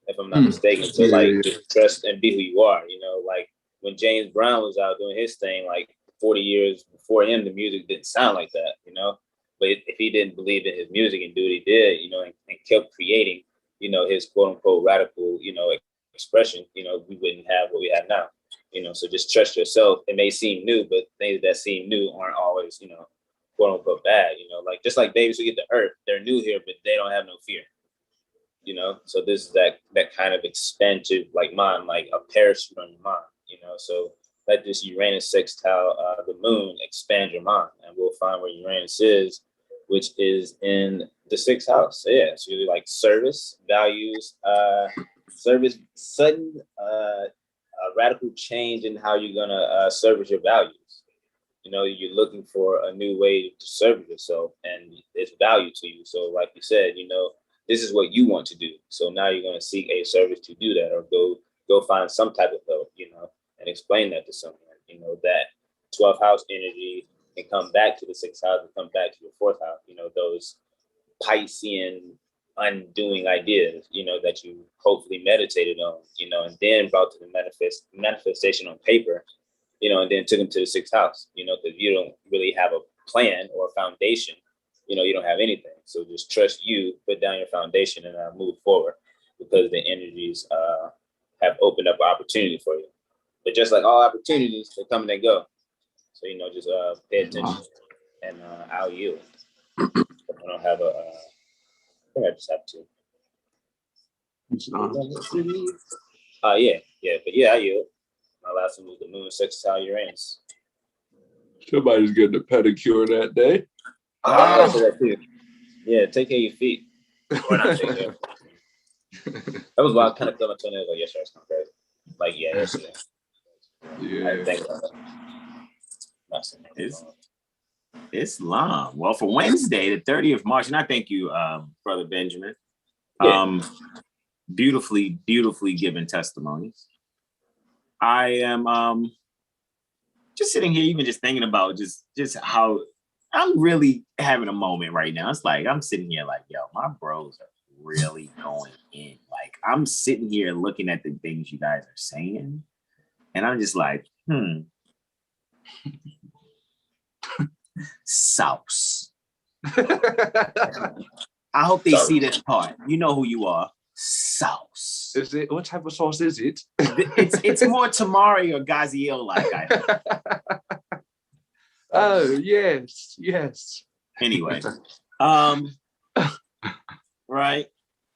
if I'm not mistaken. So just trust and be who you are, you know, like when James Brown was out doing his thing, like 40 years before him, the music didn't sound like that, you know. But if he didn't believe in his music and do what he did, you know, and kept creating, you know, his quote unquote radical, you know, expression, you know, we wouldn't have what we have now, you know. So just trust yourself. It may seem new, but things that seem new aren't always, you know, quote unquote bad, you know, like just like babies who get to earth, they're new here, but they don't have no fear, you know. So this is that kind of expansive, like mind, like a parachute on your mind, you know. So let this Uranus sextile the moon expand your mind, and we'll find where Uranus is, which is in the 6th house. So yeah, it's really like service, values, service, sudden radical change in how you're gonna service your values. You know, you're looking for a new way to serve yourself, and it's value to you. So like you said, you know, this is what you want to do. So now you're gonna seek a service to do that, or go find some type of help, you know, and explain that to someone. You know, that 12th house energy and come back to the 6th house and come back to your 4th house, you know, those Piscean undoing ideas, you know, that you hopefully meditated on, you know, and then brought to the manifestation on paper, you know, and then took them to the 6th house, you know, because you don't really have a plan or a foundation, you know, you don't have anything. So just trust you, put down your foundation, and move forward, because the energies have opened up opportunity for you. But just like all opportunities, they come and they go. So, you know, just pay attention, and I'll yield. I don't have I think I just have to. But yeah, I yield. My last one was the moon sextile Uranus.
Somebody's getting a pedicure that day.
Yeah, take care of your feet. Or not take care. That was why I kind of felt my toenails like yesterday. It's kind of crazy. Like, yeah, yesterday.
Yeah.
I didn't think about that.
Islam. Well, for Wednesday, the 30th of March, and I thank you, Brother Benjamin.
Yeah.
Beautifully given testimonies. I am just sitting here, even just thinking about just how I'm really having a moment right now. It's like I'm sitting here like, yo, my bros are really going in. Like, I'm sitting here looking at the things you guys are saying, and I'm just like, sauce. I hope they see this part. You know who you are. Sauce.
Is it? What type of sauce is it?
It's more Tamari or Ghaziel like, I think.
Oh, yes.
Anyway. Right.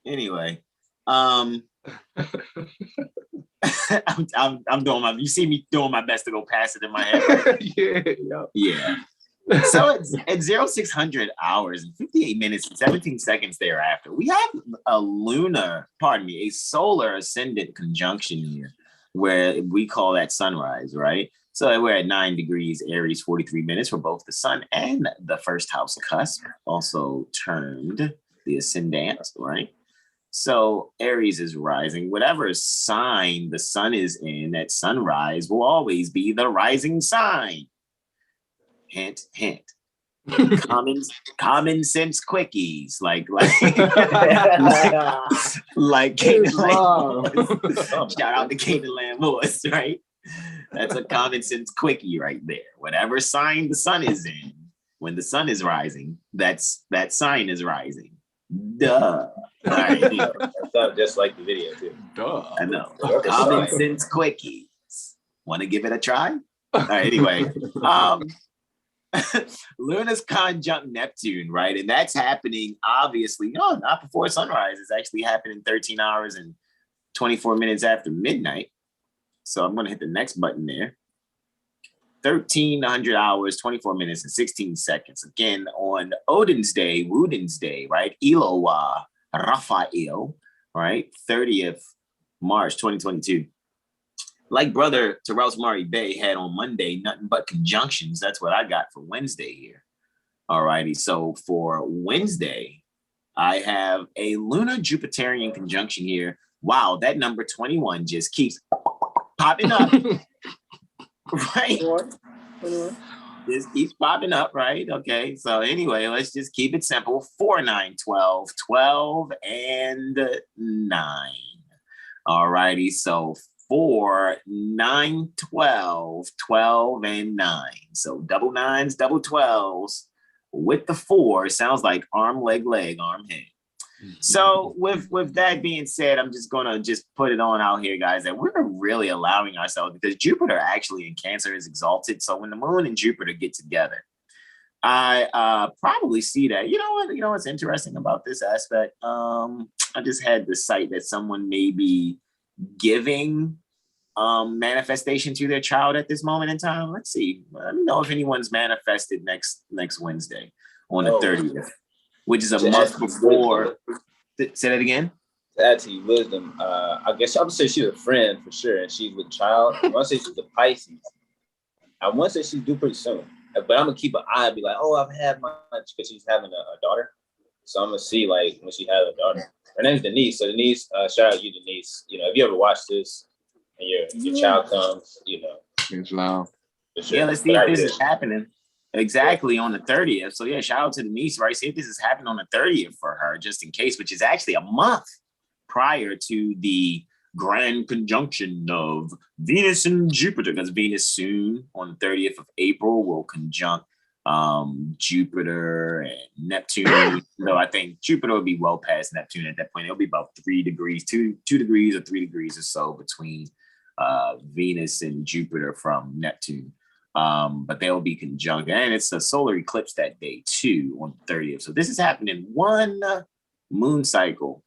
Anyway. I'm doing you see me doing my best to go past it in my head.
Yeah.
Yeah. So at 0600 hours and 58 minutes and 17 seconds thereafter, we have a solar ascendant conjunction here, where we call that sunrise, right? So we're at 9 degrees Aries, 43 minutes for both the sun and the first house cusp, also termed the ascendant, right? So Aries is rising. Whatever sign the sun is in at sunrise will always be the rising sign. Hint, hint. Common sense quickies, like Canaan Land. Shout out to Canaan Land Boys, right? That's a common sense quickie right there. Whatever sign the sun is in, when the sun is rising, that sign is rising. Duh. All right,
that sounds just like the video too.
Duh.
I know. Common sense quickies. Want to give it a try? All right, anyway. Luna's conjunct Neptune, right? And that's happening, obviously, not before sunrise. It's actually happening 13 hours and 24 minutes after midnight. So I'm going to hit the next button there. 1300 hours, 24 minutes, and 16 seconds. Again, on Odin's Day, Woden's Day, right? Eloah, Raphael, right? 30th March 2022. Like Brother Terrell Bey had on Monday, nothing but conjunctions. That's what I got for Wednesday here. All righty. So for Wednesday, I have a lunar Jupiterian conjunction here. Wow, that number 21 just keeps popping up. Right? This keeps popping up, right? Okay. So anyway, let's just keep it simple. 4, 9, 12, 12, and 9. All righty. So 4, 9, 12, 12, and 9. So double 9s, double 12s with the 4 sounds like arm, leg, arm, head. So with that being said, I'm just gonna put it on out here, guys, that we're really allowing ourselves, because Jupiter actually in Cancer is exalted. So when the moon and Jupiter get together, I probably see that. You know what's interesting about this aspect? I just had the sight that someone may be giving manifestation to their child at this moment in time. Let's see. Let me know if anyone's manifested next Wednesday on the 30th. Which is a month before. Say that again.
To add to your wisdom, I guess I would say she's a friend for sure, and she's with child. I want to say she's a Pisces. I want to say she's due pretty soon, but I'm gonna keep an eye and be like, oh, I've had much, because she's having a daughter. So I'm gonna see like when she has a daughter. Her name's Denise. So Denise, shout out you, Denise. If you ever watch this and your child comes,
It's loud.
Sure. Yeah, let's see if this is happening. Exactly, on the 30th. So yeah, shout out to Denise, right? See if this is happening on the 30th for her, just in case, which is actually a month prior to the grand conjunction of Venus and Jupiter, because Venus soon on the 30th of April will conjunct Jupiter and Neptune. Though I think Jupiter will be well past Neptune at that point. It'll be about 3 degrees, 2 degrees or 3 degrees or so between Venus and Jupiter from Neptune. But they'll be conjunct, and it's a solar eclipse that day too on the 30th. So this is happening one moon cycle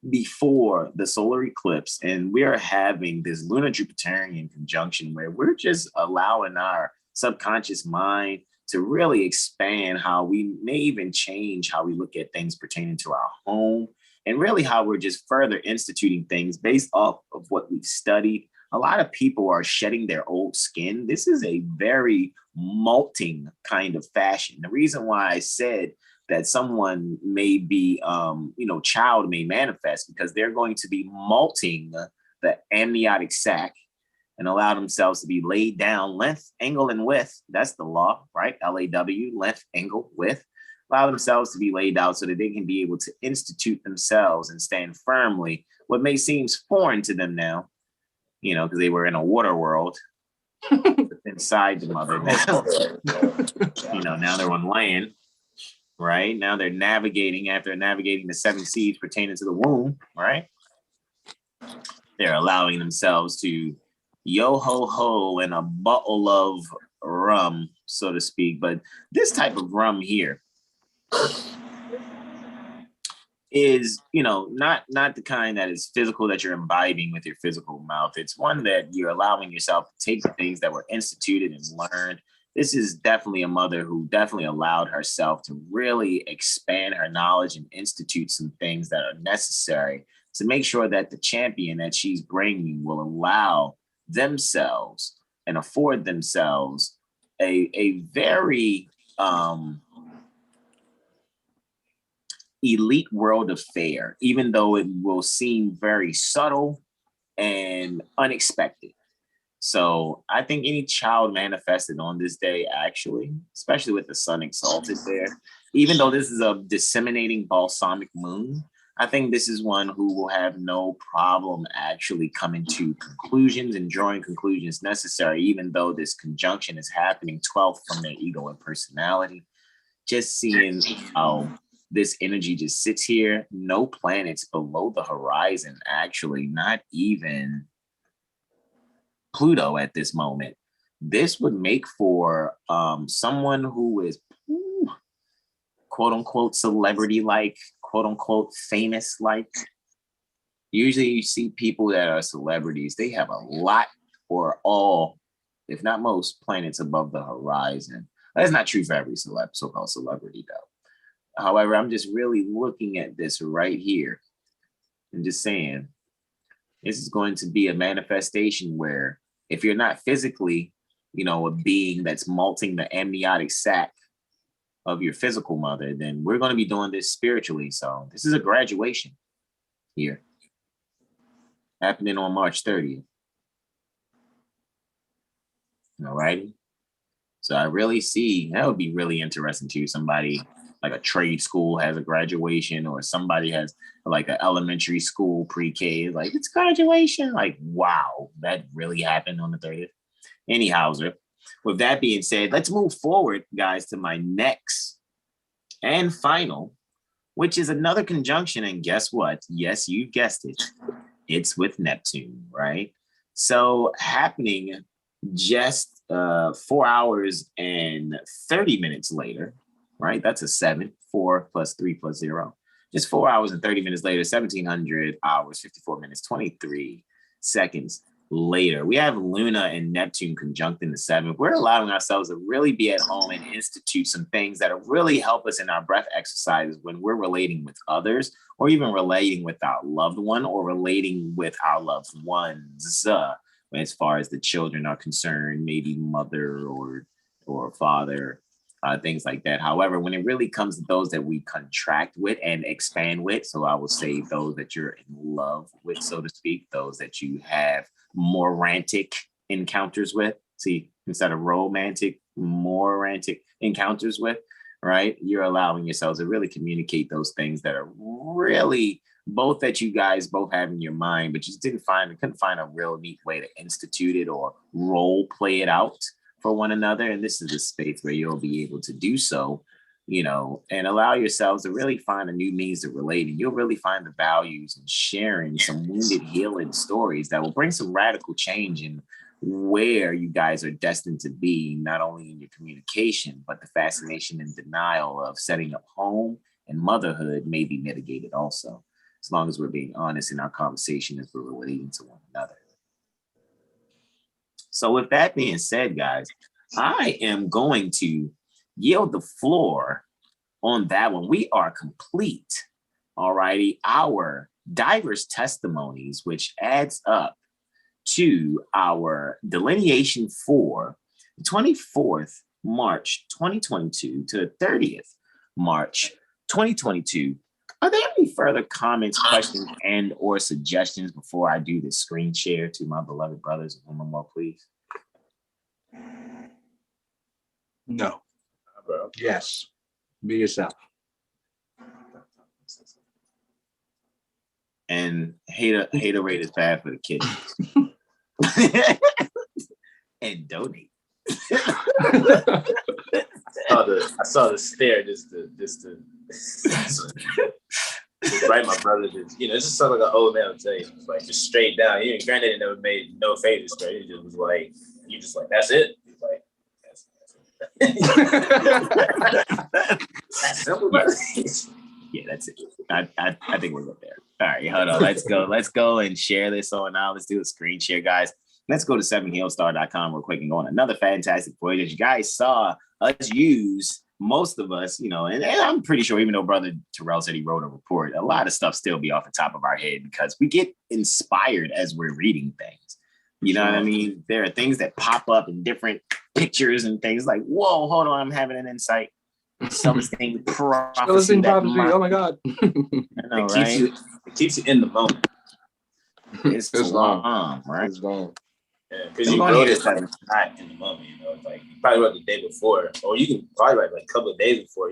before the solar eclipse, and we're having this lunar Jupiterian conjunction where we're just allowing our subconscious mind to really expand how we may even change how we look at things pertaining to our home, and really how we're just further instituting things based off of what we've studied. A lot of people are shedding their old skin. This is a very molting kind of fashion. The reason why I said that someone may be, child may manifest, because they're going to be molting the amniotic sac and allow themselves to be laid down length, angle, and width. That's the law, right? LAW, length, angle, width. Allow themselves to be laid out so that they can be able to institute themselves and stand firmly. What may seem foreign to them now, because they were in a water world inside the mother. Now, now they're on land, right? Now they're navigating, after navigating the 7 seas pertaining to the womb, right? They're allowing themselves to yo-ho-ho in a bottle of rum, so to speak. But this type of rum here is, not the kind that is physical, that you're imbibing with your physical mouth. It's one that you're allowing yourself to take the things that were instituted and learned this is definitely a mother who definitely allowed herself to really expand her knowledge and institute some things that are necessary to make sure that the champion that she's bringing will allow themselves and afford themselves a very elite world affair, even though it will seem very subtle and unexpected. So I think any child manifested on this day, actually, especially with the sun exalted there, even though this is a disseminating balsamic moon, I think this is one who will have no problem actually coming to conclusions and drawing conclusions necessary, even though this conjunction is happening 12th from their ego and personality. Just seeing how this energy just sits here, no planets below the horizon, actually, not even Pluto at this moment. This would make for someone who is quote unquote celebrity like, quote unquote famous like. Usually you see people that are celebrities, they have a lot or all, if not most, planets above the horizon. That's not true for every so-called celebrity though. However, I'm just really looking at this right here and just saying, this is going to be a manifestation where if you're not physically, a being that's malting the amniotic sac of your physical mother, then we're going to be doing this spiritually. So this is a graduation here happening on March 30th. All righty. So I really see that would be really interesting too. Somebody like a trade school has a graduation, or somebody has like an elementary school pre-K, like it's graduation. Like, wow, that really happened on the 30th. Anyhow, with that being said, let's move forward, guys, to my next and final, which is another conjunction. And guess what? Yes, you guessed it. It's with Neptune, right? So happening just 4 hours and 30 minutes later, right? That's a 7, 4 plus 3 plus 0. Just 4 hours and 30 minutes later, 1700 hours, 54 minutes, 23 seconds later, we have Luna and Neptune conjunct in the 7th. We're allowing ourselves to really be at home and institute some things that really help us in our breath exercises when we're relating with others, or even relating with our loved one, or relating with our loved ones. As far as the children are concerned, maybe mother or father, things like that. However, when it really comes to those that we contract with and expand with, so I will say those that you're in love with, so to speak, those that you have more romantic encounters with, see, instead of romantic, more romantic encounters with, right? You're allowing yourselves to really communicate those things that are really both that you guys both have in your mind, but you just couldn't find a real neat way to institute it or role play it out for one another. And this is a space where you'll be able to do so, and allow yourselves to really find a new means of relating. You'll really find the values in sharing some wounded healing stories that will bring some radical change in where you guys are destined to be, not only in your communication, but the fascination and denial of setting up home and motherhood may be mitigated also, as long as we're being honest in our conversation as we're relating to one another. So with that being said, guys, I am going to yield the floor on that one. We are complete. All righty. Our diverse testimonies, which adds up to our delineation for 24th March 2022 to the 30th March 2022. Are there any further comments, questions, and or suggestions before I do this screen share to my beloved brothers and women, more, please?
No. Yes. Be yourself.
And haterade is bad for the kids. And donate.
I saw the stare just to right, my brother just, it's just something like an old man would say, like just straight down. Granddaddy never made no faces straight. He just was like, that's it. He's like, that's simple.
Yeah, that's it. I think we're good there. All right, hold on. Let's go and share this on now. Let's do a screen share, guys. let's go to 7heelstar.com real quick and go on another fantastic voyage. You guys saw us use, most of us, and I'm pretty sure, even though Brother Terrell said he wrote a report, a lot of stuff still be off the top of our head because we get inspired as we're reading things. You know what I mean? There are things that pop up in different pictures and things like, whoa, hold on, I'm having an insight. Celestine prophecy.
Oh my God.
I know, right?
It keeps you in the moment.
It's long, right?
It's long.
Yeah, because you wrote it like not in the moment, It's like you probably wrote the day before, or you can probably write like a couple of days before,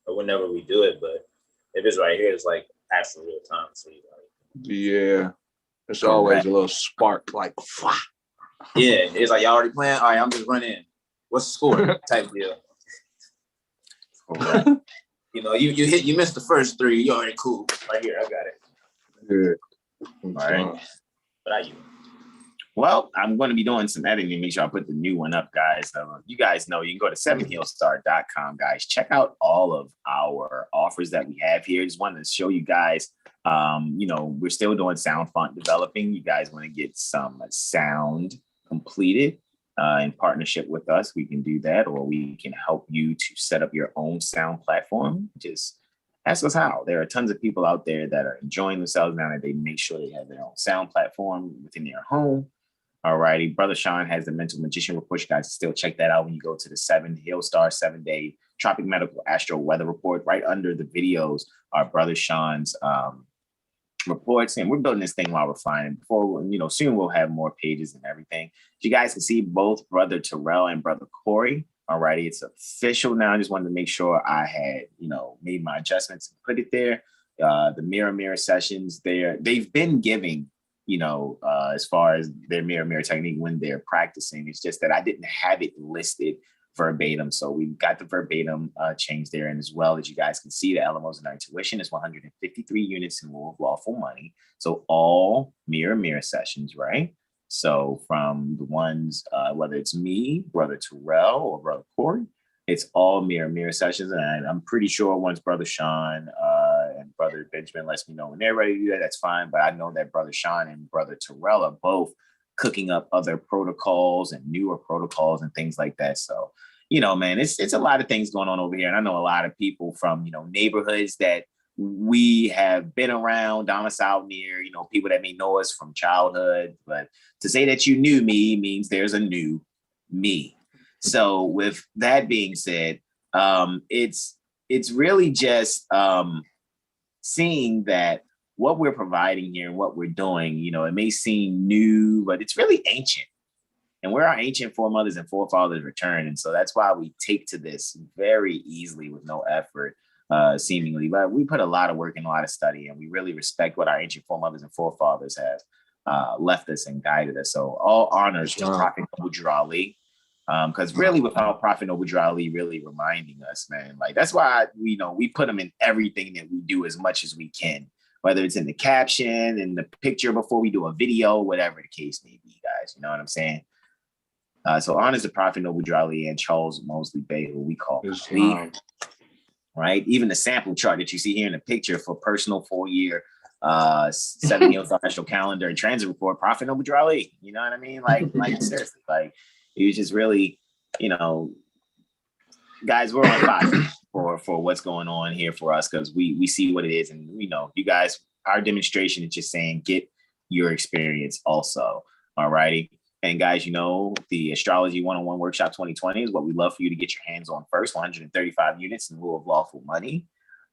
or whenever we do it. But if it's right here, it's like actual real time. So
yeah, it's always a little spark, like
yeah, it's like y'all already playing. All right, I'm just running. What's the score? Type deal. Right. You missed the first three. You already cool. Right here, I got it.
Yeah.
All right.
But
Well, I'm going to be doing some editing. Make sure I put the new one up, guys. You guys know you can go to 7heelstar.com, guys. Check out all of our offers that we have here. Just wanted to show you guys, we're still doing sound font developing. You guys want to get some sound completed in partnership with us. We can do that, or we can help you to set up your own sound platform. Just ask us how. There are tons of people out there that are enjoying themselves now that they make sure they have their own sound platform within their home. All righty. Brother Sean has the Mental Magician Report. You guys still check that out when you go to the 7heelstar 7-day Tropic Medical Astro Weather Report. Right under the videos are Brother Sean's reports. And we're building this thing while we're flying. And before, soon we'll have more pages and everything. You guys can see both Brother Terrell and Brother Corey. All righty. It's official now. I just wanted to make sure I had, made my adjustments and put it there. The mirror sessions there, they've been giving, as far as their mirror technique when they're practicing. It's just that I didn't have it listed verbatim. So we got the verbatim change there. And as well as you guys can see, the LMOs in our tuition is 153 units in lieu of lawful money. So all mirror sessions, right? So from the ones, whether it's me, Brother Terrell, or Brother Corey, it's all mirror sessions. And I'm pretty sure once Brother Sean and Brother Benjamin lets me know when they're ready to do that, that's fine. But I know that Brother Sean and Brother Terrell are both cooking up other protocols and newer protocols and things like that. So, man, it's a lot of things going on over here. And I know a lot of people from, neighborhoods that we have been around, domiciled near, people that may know us from childhood. But to say that you knew me means there's a new me. So with that being said, it's really just seeing that what we're providing here and what we're doing, it may seem new, but it's really ancient. And where our ancient foremothers and forefathers return. And so that's why we take to this very easily with no effort, seemingly. But we put a lot of work and a lot of study, and we really respect what our ancient foremothers and forefathers have left us and guided us. So all honors to Prophet Noble Ali. Because really, without Prophet Noble Ali really reminding us, man, like that's why we put them in everything that we do as much as we can, whether it's in the caption, in the picture before we do a video, whatever the case may be, guys. You know what I'm saying? So honors to Prophet Noble Ali and Charles Mosley Bey, who we call Caliph, right? Even the sample chart that you see here in the picture for personal 4-year 7-year financial calendar and transit report, Prophet Noble Ali. You know what I mean? Like seriously, like. It was just really, guys, we're on fire for what's going on here for us because we see what it is. And, you guys, our demonstration is just saying, get your experience also. All righty. And guys, the Astrology 101 Workshop 2020 is what we love for you to get your hands on first, 135 units in lieu of lawful money.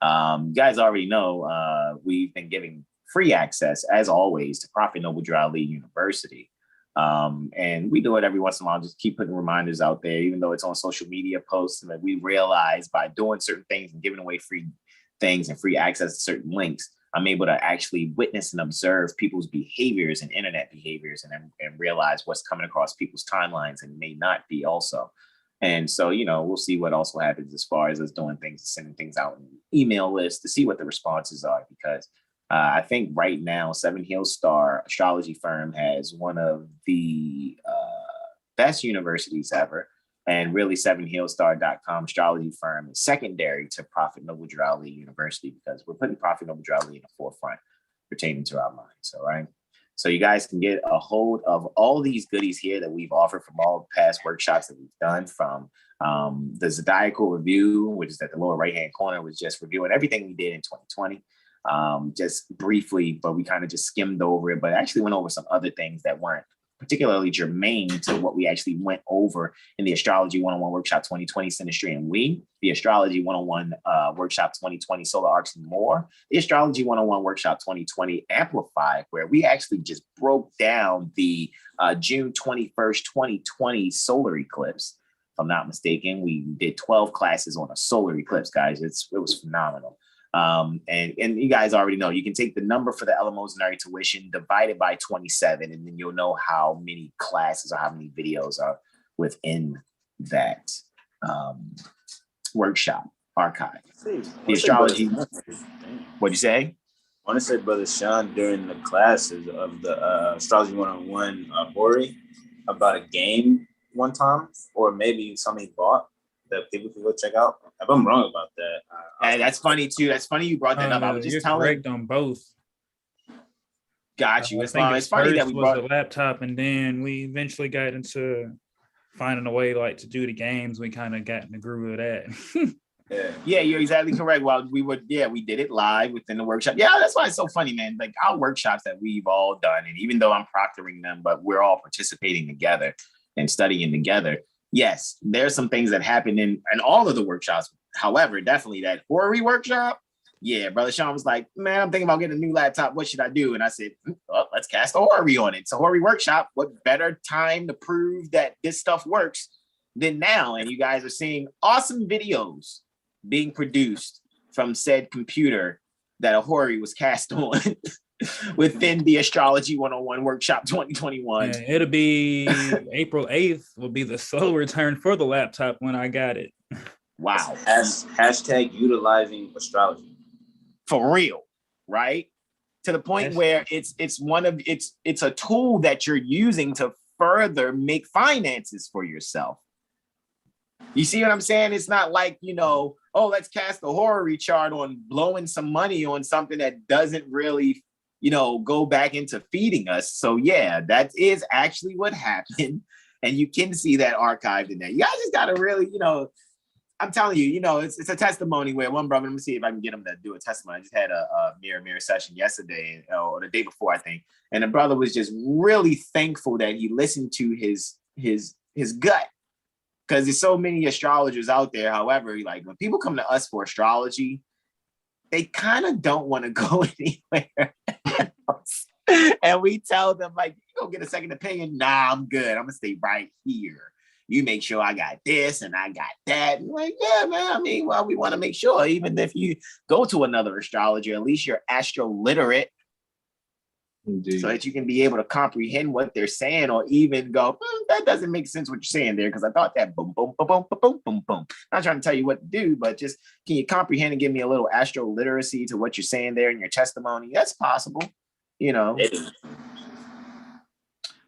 You guys already know we've been giving free access, as always, to Prophet Noble Ali University. And we do it every once in a while, just keep putting reminders out there, even though it's on social media posts. And that we realize by doing certain things and giving away free things and free access to certain links, I'm able to actually witness and observe people's behaviors and internet behaviors and realize what's coming across people's timelines and may not be also. And so, we'll see what also happens as far as us doing things, sending things out in email lists to see what the responses are, because I think right now, 7heelstar astrology firm has one of the best universities ever. And really, 7heelstar.com astrology firm is secondary to Prophet Noble Ali University because we're putting Prophet Noble Ali in the forefront pertaining to our minds. All right. So you guys can get a hold of all these goodies here that we've offered from all past workshops that we've done, from the zodiacal review, which is at the lower right-hand corner, was just reviewing everything we did in 2020. Just briefly, but we kind of just skimmed over it, but actually went over some other things that weren't particularly germane to what we actually went over in the Astrology 101 Workshop 2020 Synastry and the Astrology 101 Workshop 2020 Solar Arcs and Moor, the Astrology 101 Workshop 2020 Amplify, where we actually just broke down the June 21st, 2020 solar eclipse. If I'm not mistaken, we did 12 classes on a solar eclipse, guys. It was phenomenal. And you guys already know, you can take the number for the eleemosynary tuition, divide it by 27, and then you'll know how many classes or how many videos are within that workshop archive. The astrology. What'd you say?
I want to say Brother Sean during the classes of the Astrology 101 Hori about a game one time, or maybe something he bought that people can go check out. If I'm wrong about that.
And that's funny too. That's funny you brought that up. I was just telling.
Correct on both.
Got you.
It's funny that we
brought
the laptop, and then we eventually got into finding a way like to do the games. We kind of got in the groove of that.
Yeah, you're exactly correct. Well, we did it live within the workshop. Yeah, that's why it's so funny, man. Like our workshops that we've all done, and even though I'm proctoring them, but we're all participating together and studying together. Yes, there's some things that happen in all of the workshops. However, definitely that Hori workshop. Yeah, Brother Sean was like, man, I'm thinking about getting a new laptop. What should I do? And I said, well, let's cast a Hori on it. It's a Hori workshop. What better time to prove that this stuff works than now? And you guys are seeing awesome videos being produced from said computer that a Hori was cast on within the Astrology 101 Workshop 2021.
Yeah, it'll be April 8th will be the slow return for the laptop when I got it.
Wow.
Hashtag utilizing astrology.
For real, right? To the point where it's a tool that you're using to further make finances for yourself. You see what I'm saying? It's not like, oh, let's cast a Hori chart on blowing some money on something that doesn't really go back into feeding us. So yeah, that is actually what happened. And you can see that archived in there. You guys just got to really, I'm telling you, it's a testimony where one brother, let me see if I can get him to do a testimony. I just had a mirror session yesterday or the day before, I think. And the brother was just really thankful that he listened to his gut. Because there's so many astrologers out there. However, like when people come to us for astrology, they kind of don't want to go anywhere else. And we tell them, like, you go get a second opinion. Nah, I'm good. I'm gonna stay right here. You make sure I got this and I got that. And like, yeah, man. I mean, well, we want to make sure, even if you go to another astrologer, at least you're astro-literate. Indeed. So that you can be able to comprehend what they're saying, or even go, that doesn't make sense what you're saying there, because I thought that boom, boom, boom, boom, boom, boom, boom. Not trying to tell you what to do, but just can you comprehend and give me a little astro literacy to what you're saying there in your testimony? That's possible,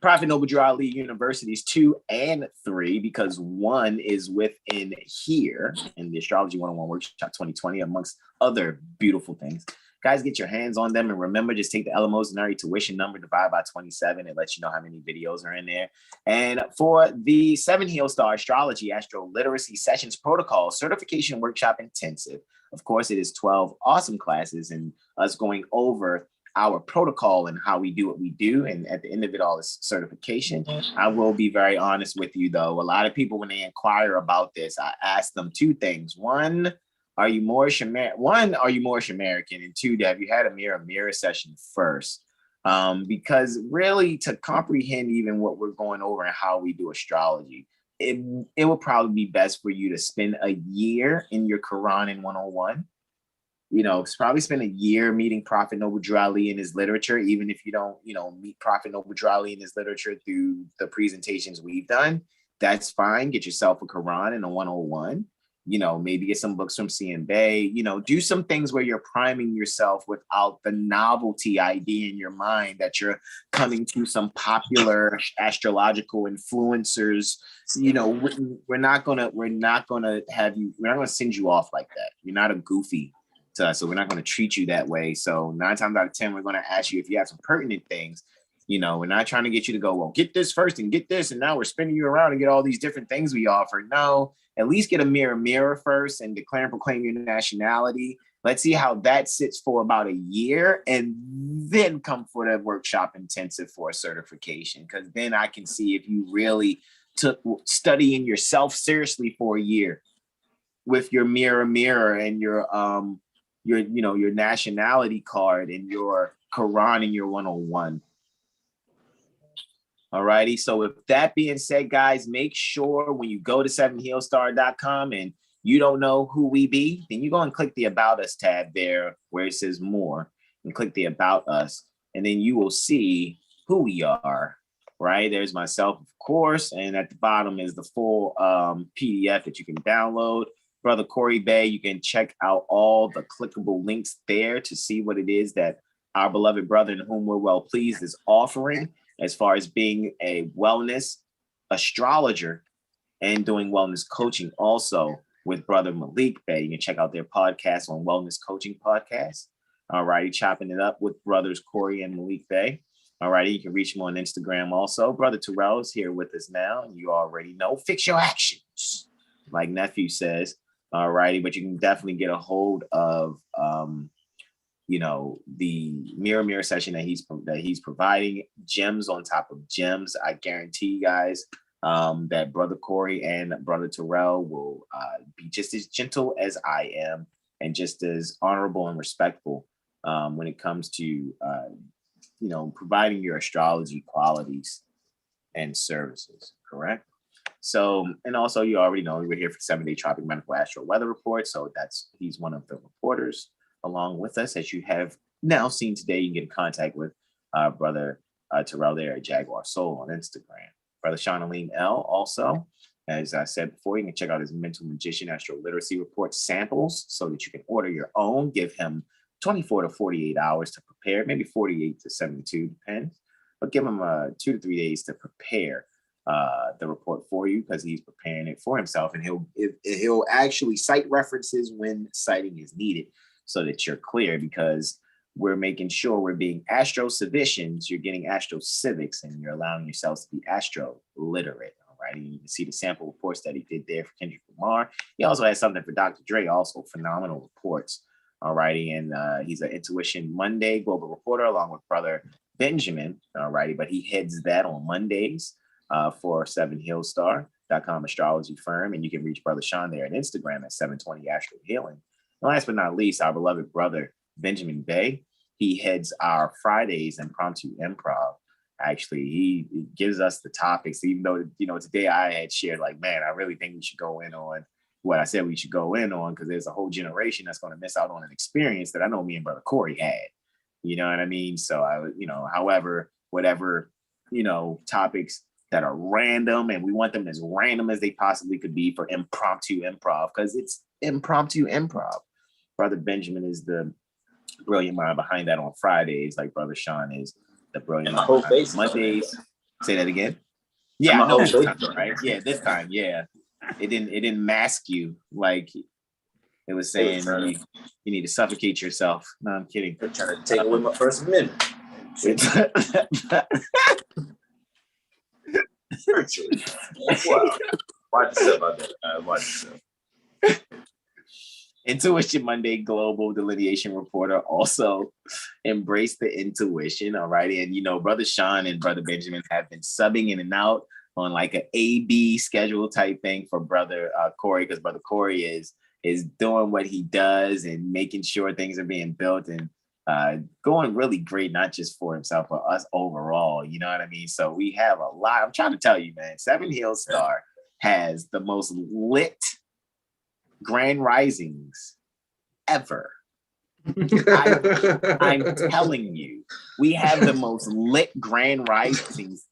Prophet Noble Drew Ali Universities 2 and 3, because 1 is within here in the Astrology 101 Workshop 2020, amongst other beautiful things. Guys, get your hands on them, and remember, just take the eleemosynary tuition number, divide by 27, and let you know how many videos are in there. And for the 7 Heel Star Astrology Astro Literacy Sessions Protocol Certification Workshop Intensive, of course, it is 12 awesome classes and us going over our protocol and how we do what we do. And at the end of it all is certification. I will be very honest with you, though. A lot of people, when they inquire about this, I ask them 2 things. One, are you Moorish American? And 2, have you had a mirror session first? Because really, to comprehend even what we're going over and how we do astrology, it would probably be best for you to spend a year in your Quran in 101. Probably spend a year meeting Prophet Noble Drew Ali in his literature, even if you don't, meet Prophet Noble Drew Ali in his literature through the presentations we've done. That's fine. Get yourself a Quran and a 101. Maybe get some books from CM Bey, do some things where you're priming yourself without the novelty idea in your mind that you're coming to some popular astrological influencers. We're not going to send you off like that. You're not a goofy to us, so we're not going to treat you that way. So 9 times out of 10, we're going to ask you if you have some pertinent things, We're not trying to get you to go, well, get this first and get this, and now we're spinning you around and get all these different things we offer. No, at least get a mirror first and declare and proclaim your nationality. Let's see how that sits for about a year, and then come for the workshop intensive for a certification, because then I can see if you really took studying yourself seriously for a year with your mirror and your nationality card and your Quran and your 101. All righty. So with that being said, guys, make sure when you go to 7healstar.com and you don't know who we be, then you go and click the About Us tab there where it says More, and click the About Us, and then you will see who we are. Right? There's myself, of course, and at the bottom is the full PDF that you can download. Brother Corey Bey, you can check out all the clickable links there to see what it is that our beloved brother, in whom we're well pleased, is offering as far as being a wellness astrologer and doing wellness coaching also with Brother Malik Bey. You can check out their podcast on Wellness Coaching Podcast. All righty, chopping it up with brothers Corey and Malik Bey. All righty, you can reach him on Instagram also. Brother Terrell is here with us now, and you already know, fix your actions, like nephew says. All righty, but you can definitely get a hold of the mirror session that he's providing, gems on top of gems. I guarantee you guys that Brother Corey and Brother Terrell will be just as gentle as I am, and just as honorable and respectful when it comes to providing your astrology qualities and services. Correct. So, and also you already know we're here for 7-day Tropic Medical Astro Weather Report. So he's one of the reporters along with us, as you have now seen today. You can get in contact with Brother Terrell there at Jaguar Soul on Instagram. Brother Sean Alim L also, as I said before, you can check out his Mental Magician AstroLiteracy Report samples so that you can order your own. Give him 24 to 48 hours to prepare, maybe 48 to 72, depends. But give him 2 to 3 days to prepare the report for you, because he's preparing it for himself, and he'll actually cite references when citing is needed, so that you're clear, because we're making sure we're being AstroCivicians, you're getting AstroCivics, and you're allowing yourselves to be Astro literate. All right. And you can see the sample reports that he did there for Kendrick Lamar. He also has something for Dr. Dre, also phenomenal reports. All righty. And he's an Intuition Monday global reporter along with Brother Benjamin. All righty. But he heads that on Mondays for 7healstar.com astrology firm. And you can reach Brother Sean there on Instagram at 720 Astro Healing. And last but not least, our beloved brother Benjamin Bey. He heads our Fridays Impromptu Improv. Actually, he gives us the topics, even though, today I had shared, like, man, I really think we should go in on what I said we should go in on, because there's a whole generation that's going to miss out on an experience that I know me and Brother Corey had. You know what I mean? So however, whatever, topics that are random, and we want them as random as they possibly could be for impromptu improv, because it's impromptu improv. Brother Benjamin is the brilliant mind behind that on Fridays, like Brother Sean is the brilliant mind behind Mondays. Say that again. Yeah, I know this time, right? Yeah, this time, yeah. It didn't mask you like it was saying you need to suffocate yourself. No, I'm kidding.
They're trying to take away my First Amendment. Virtually. Wow. Watch yourself out there. Watch yourself.
Intuition Monday global delineation reporter also embrace the intuition. All right. And, Brother Sean and Brother Benjamin have been subbing in and out on like an A-B schedule type thing for Brother Corey, because Brother Corey is doing what he does and making sure things are being built and going really great, not just for himself, but us overall. You know what I mean? So we have a lot. I'm trying to tell you, man, 7healstar has the most lit grand risings ever. I'm telling you, we have the most lit grand risings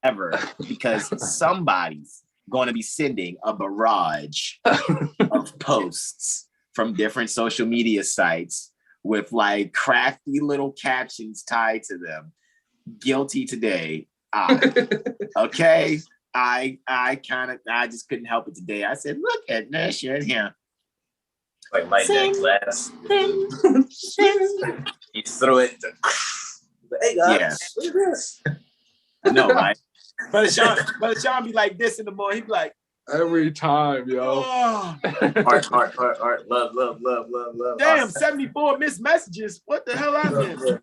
ever, because somebody's going to be sending a barrage of posts from different social media sites with like crafty little captions tied to them. Guilty today. Okay. I just couldn't help it today. I said, look at that shit here.
Like Mike that glass. You throw it. Hey guys,
Yeah.
look at this.
No, right? Brother Sean be like this in the morning. He be like,
every time, yo.
oh,
Heart, love.
damn, 74 missed messages. What the hell happened?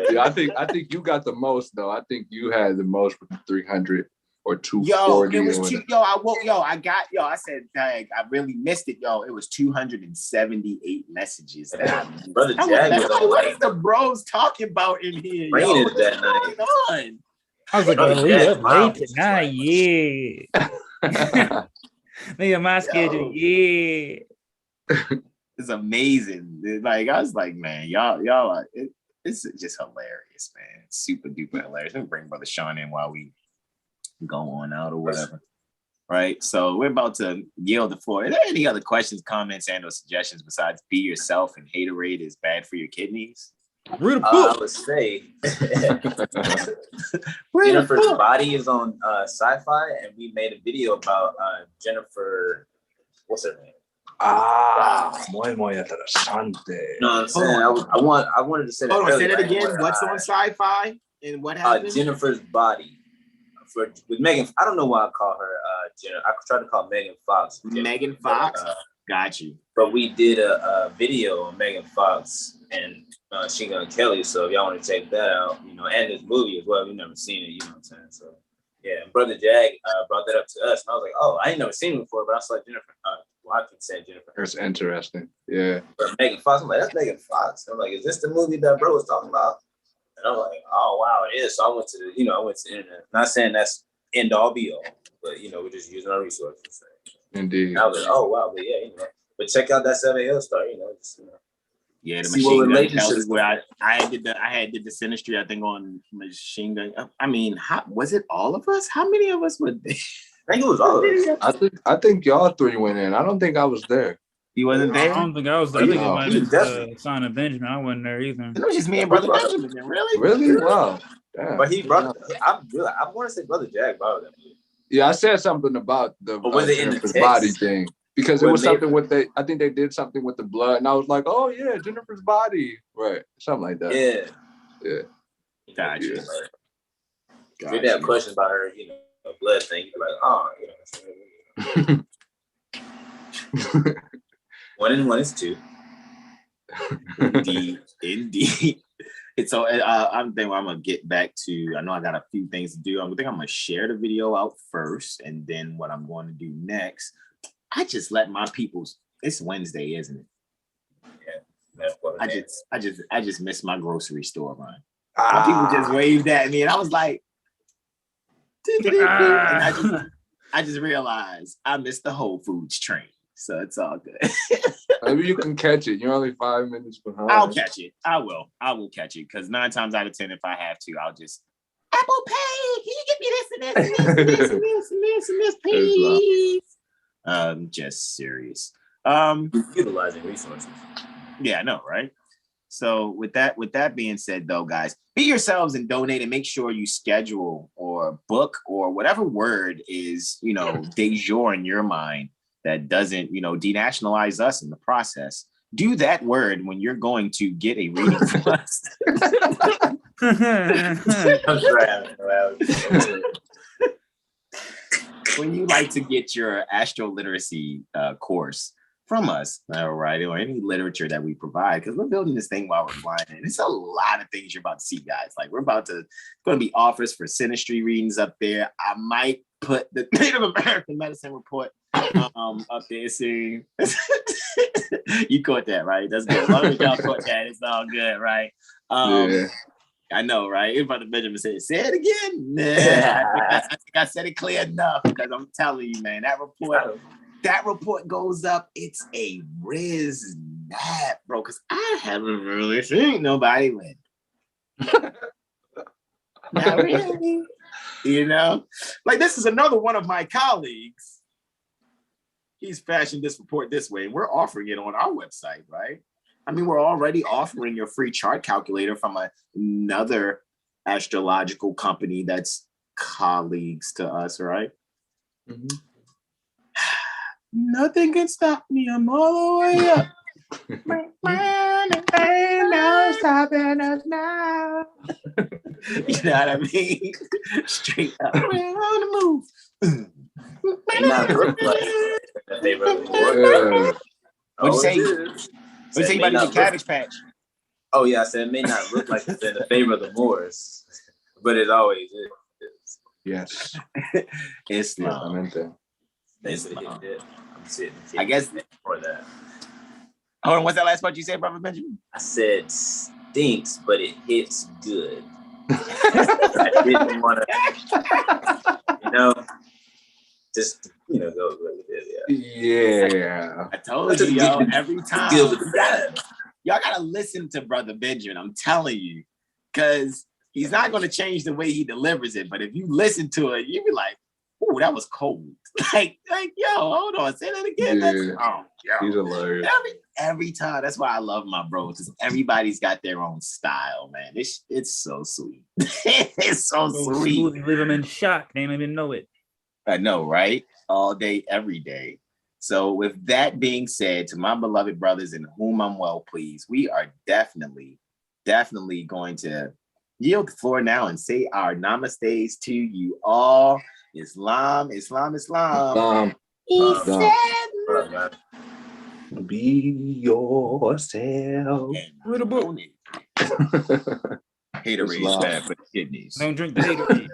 Yeah, I think you got the most though. I think you had the most with 300 or 240.
Yo, it was two. I said, dang, I really missed it. Yo, it was 278 messages.
Brother Jag was on
what is the bros talking about in here?
Raining
Yo,
that night.
on?
I was like,
Brother
oh, we
Jack,
up
wow.
late tonight, yeah. Nigga, my schedule, yeah.
It's amazing. Like I was like, man, y'all are, it's just hilarious, man. It's super duper hilarious. Let me bring Brother Sean in while we go on out or whatever. Right. So we're about to yield the floor. Are there any other questions, comments, and or suggestions besides be yourself and haterade is bad for your kidneys?
I would say Jennifer's Body is on Sci-Fi, and we made a video about Jennifer. What's her name?
Muy interesante.
No, I'm saying I wanted to say that.
Hold on, say that again. What's on Sci-Fi and what happened?
Jennifer's Body. With Megan, I don't know why I call her Jennifer. I tried to call Megan Fox.
Megan Fox. Got you.
But we did a video on Megan Fox and Machine Gun Kelly. So if y'all want to check that out, and this movie as well. We've never seen it, you know what I'm saying? So yeah, Brother Jag brought that up to us, and I was like, oh, I ain't never seen it before, but I saw Jennifer. I can say Jennifer.
That's interesting. Yeah.
But Megan Fox, I'm like, that's Megan Fox. I'm like, is this the movie that bro was talking about? And I'm like, oh wow, it is. So I went to the internet. Not saying that's end all be all, but we're just using our resources.
Indeed.
And I was like, oh wow, but yeah, but check out that 7AL star,
Yeah, the
see what
Machine Gun
relationships
Kelly where I did the Synastry, I think, on Machine Gun. I mean, was it all of us? How many of us were there?
I think it was all of us.
I think y'all three went in. I don't think I was there.
You wasn't there?
I don't think I was there. I think it might
you
have
definitely-
been Son of Benjamin. I wasn't there either.
It was just me and Brother Benjamin. Really?
Really? Wow. Damn.
But he brought. I want to say Brother Jag brought that movie.
Yeah, I said something about the
But was it in the
Jennifer's
text?
Body thing because it
When
was
they-
something with I think they did something with the blood, and I was like, oh yeah, Jennifer's Body, right? Something like that.
Yeah.
Gotcha.
Yeah. If you have questions about her, blood thing, you're like, oh, one and one is two.
Indeed. So I'm thinking I'm gonna get back to. I know I got a few things to do. I'm gonna share the video out first, and then what I'm going to do next. I just let my people's. It's Wednesday, isn't it?
Yeah. That's what
I just missed my grocery store run. My people just waved at me, and I was like, and I just realized I missed the Whole Foods train. So it's all good.
Maybe you can catch it. You're only 5 minutes behind.
I'll catch it. I will catch it because 9 times out of 10, if I have to, I'll just Apple Pay. Can you give me this and this and this, please? Just serious.
Utilizing resources.
Yeah, I know, right? So with that being said, though, guys, be yourselves and donate, and make sure you schedule or book or whatever word is de jour in your mind that doesn't denationalize us in the process. Do that word when you're going to get a reading from us. When you like to get your AstroLiteracy course from us, all right, or any literature that we provide, because we're building this thing while we're flying, and it's a lot of things you're about to see, guys. Like going to be offers for Synastry readings up there. I might put the Native American Medicine Report up there soon. You caught that, right? That's good. As long as y'all caught that, it's all good, right?
Yeah.
I know, right? Brother Benjamin said, say it again. I think I said it clear enough, because I'm telling you, man, that report goes up. It's a riz nap, bro, because I haven't really seen nobody win. Not really. Like this is another one of my colleagues. He's fashioned this report this way, and we're offering it on our website, right? I mean, we're already offering your free chart calculator from another astrological company that's colleagues to us, right? Mm-hmm. Nothing can stop me. I'm all the way up. Ain't no stopping us now. You know what I mean? Straight up. We're on the move.
May not look like the favor of the Moor.
What'd you say?
What'd
you say about the Cabbage Patch?
Oh yeah, I said it may not look like it's in the favor of the Moors, but it always is.
Yes.
Islam.
Islam. I'm sitting.
I guess
for that.
Hold on, what's that last part you said, Brother Benjamin?
I said stinks, but it hits good. I didn't want to, just go really good.
Yeah.
I told you, yo, every time. Y'all gotta listen to Brother Benjamin. I'm telling you, because he's not gonna change the way he delivers it. But if you listen to it, you be like, "Oh, that was cold." like, yo, hold on, say that again.
Yeah. He's hilarious.
Every time. That's why I love my bros. Everybody's got their own style, man. It's so sweet. It's so sweet.
You leave them in shock. They don't even know it.
I know, right? All day, every day. So with that being said, to my beloved brothers in whom I'm well pleased, we are definitely going to yield the floor now and say our namastes to you all. Islam. He said,
be yourself.
With a book. Haterade is bad for the kidneys.
Don't drink the haterade.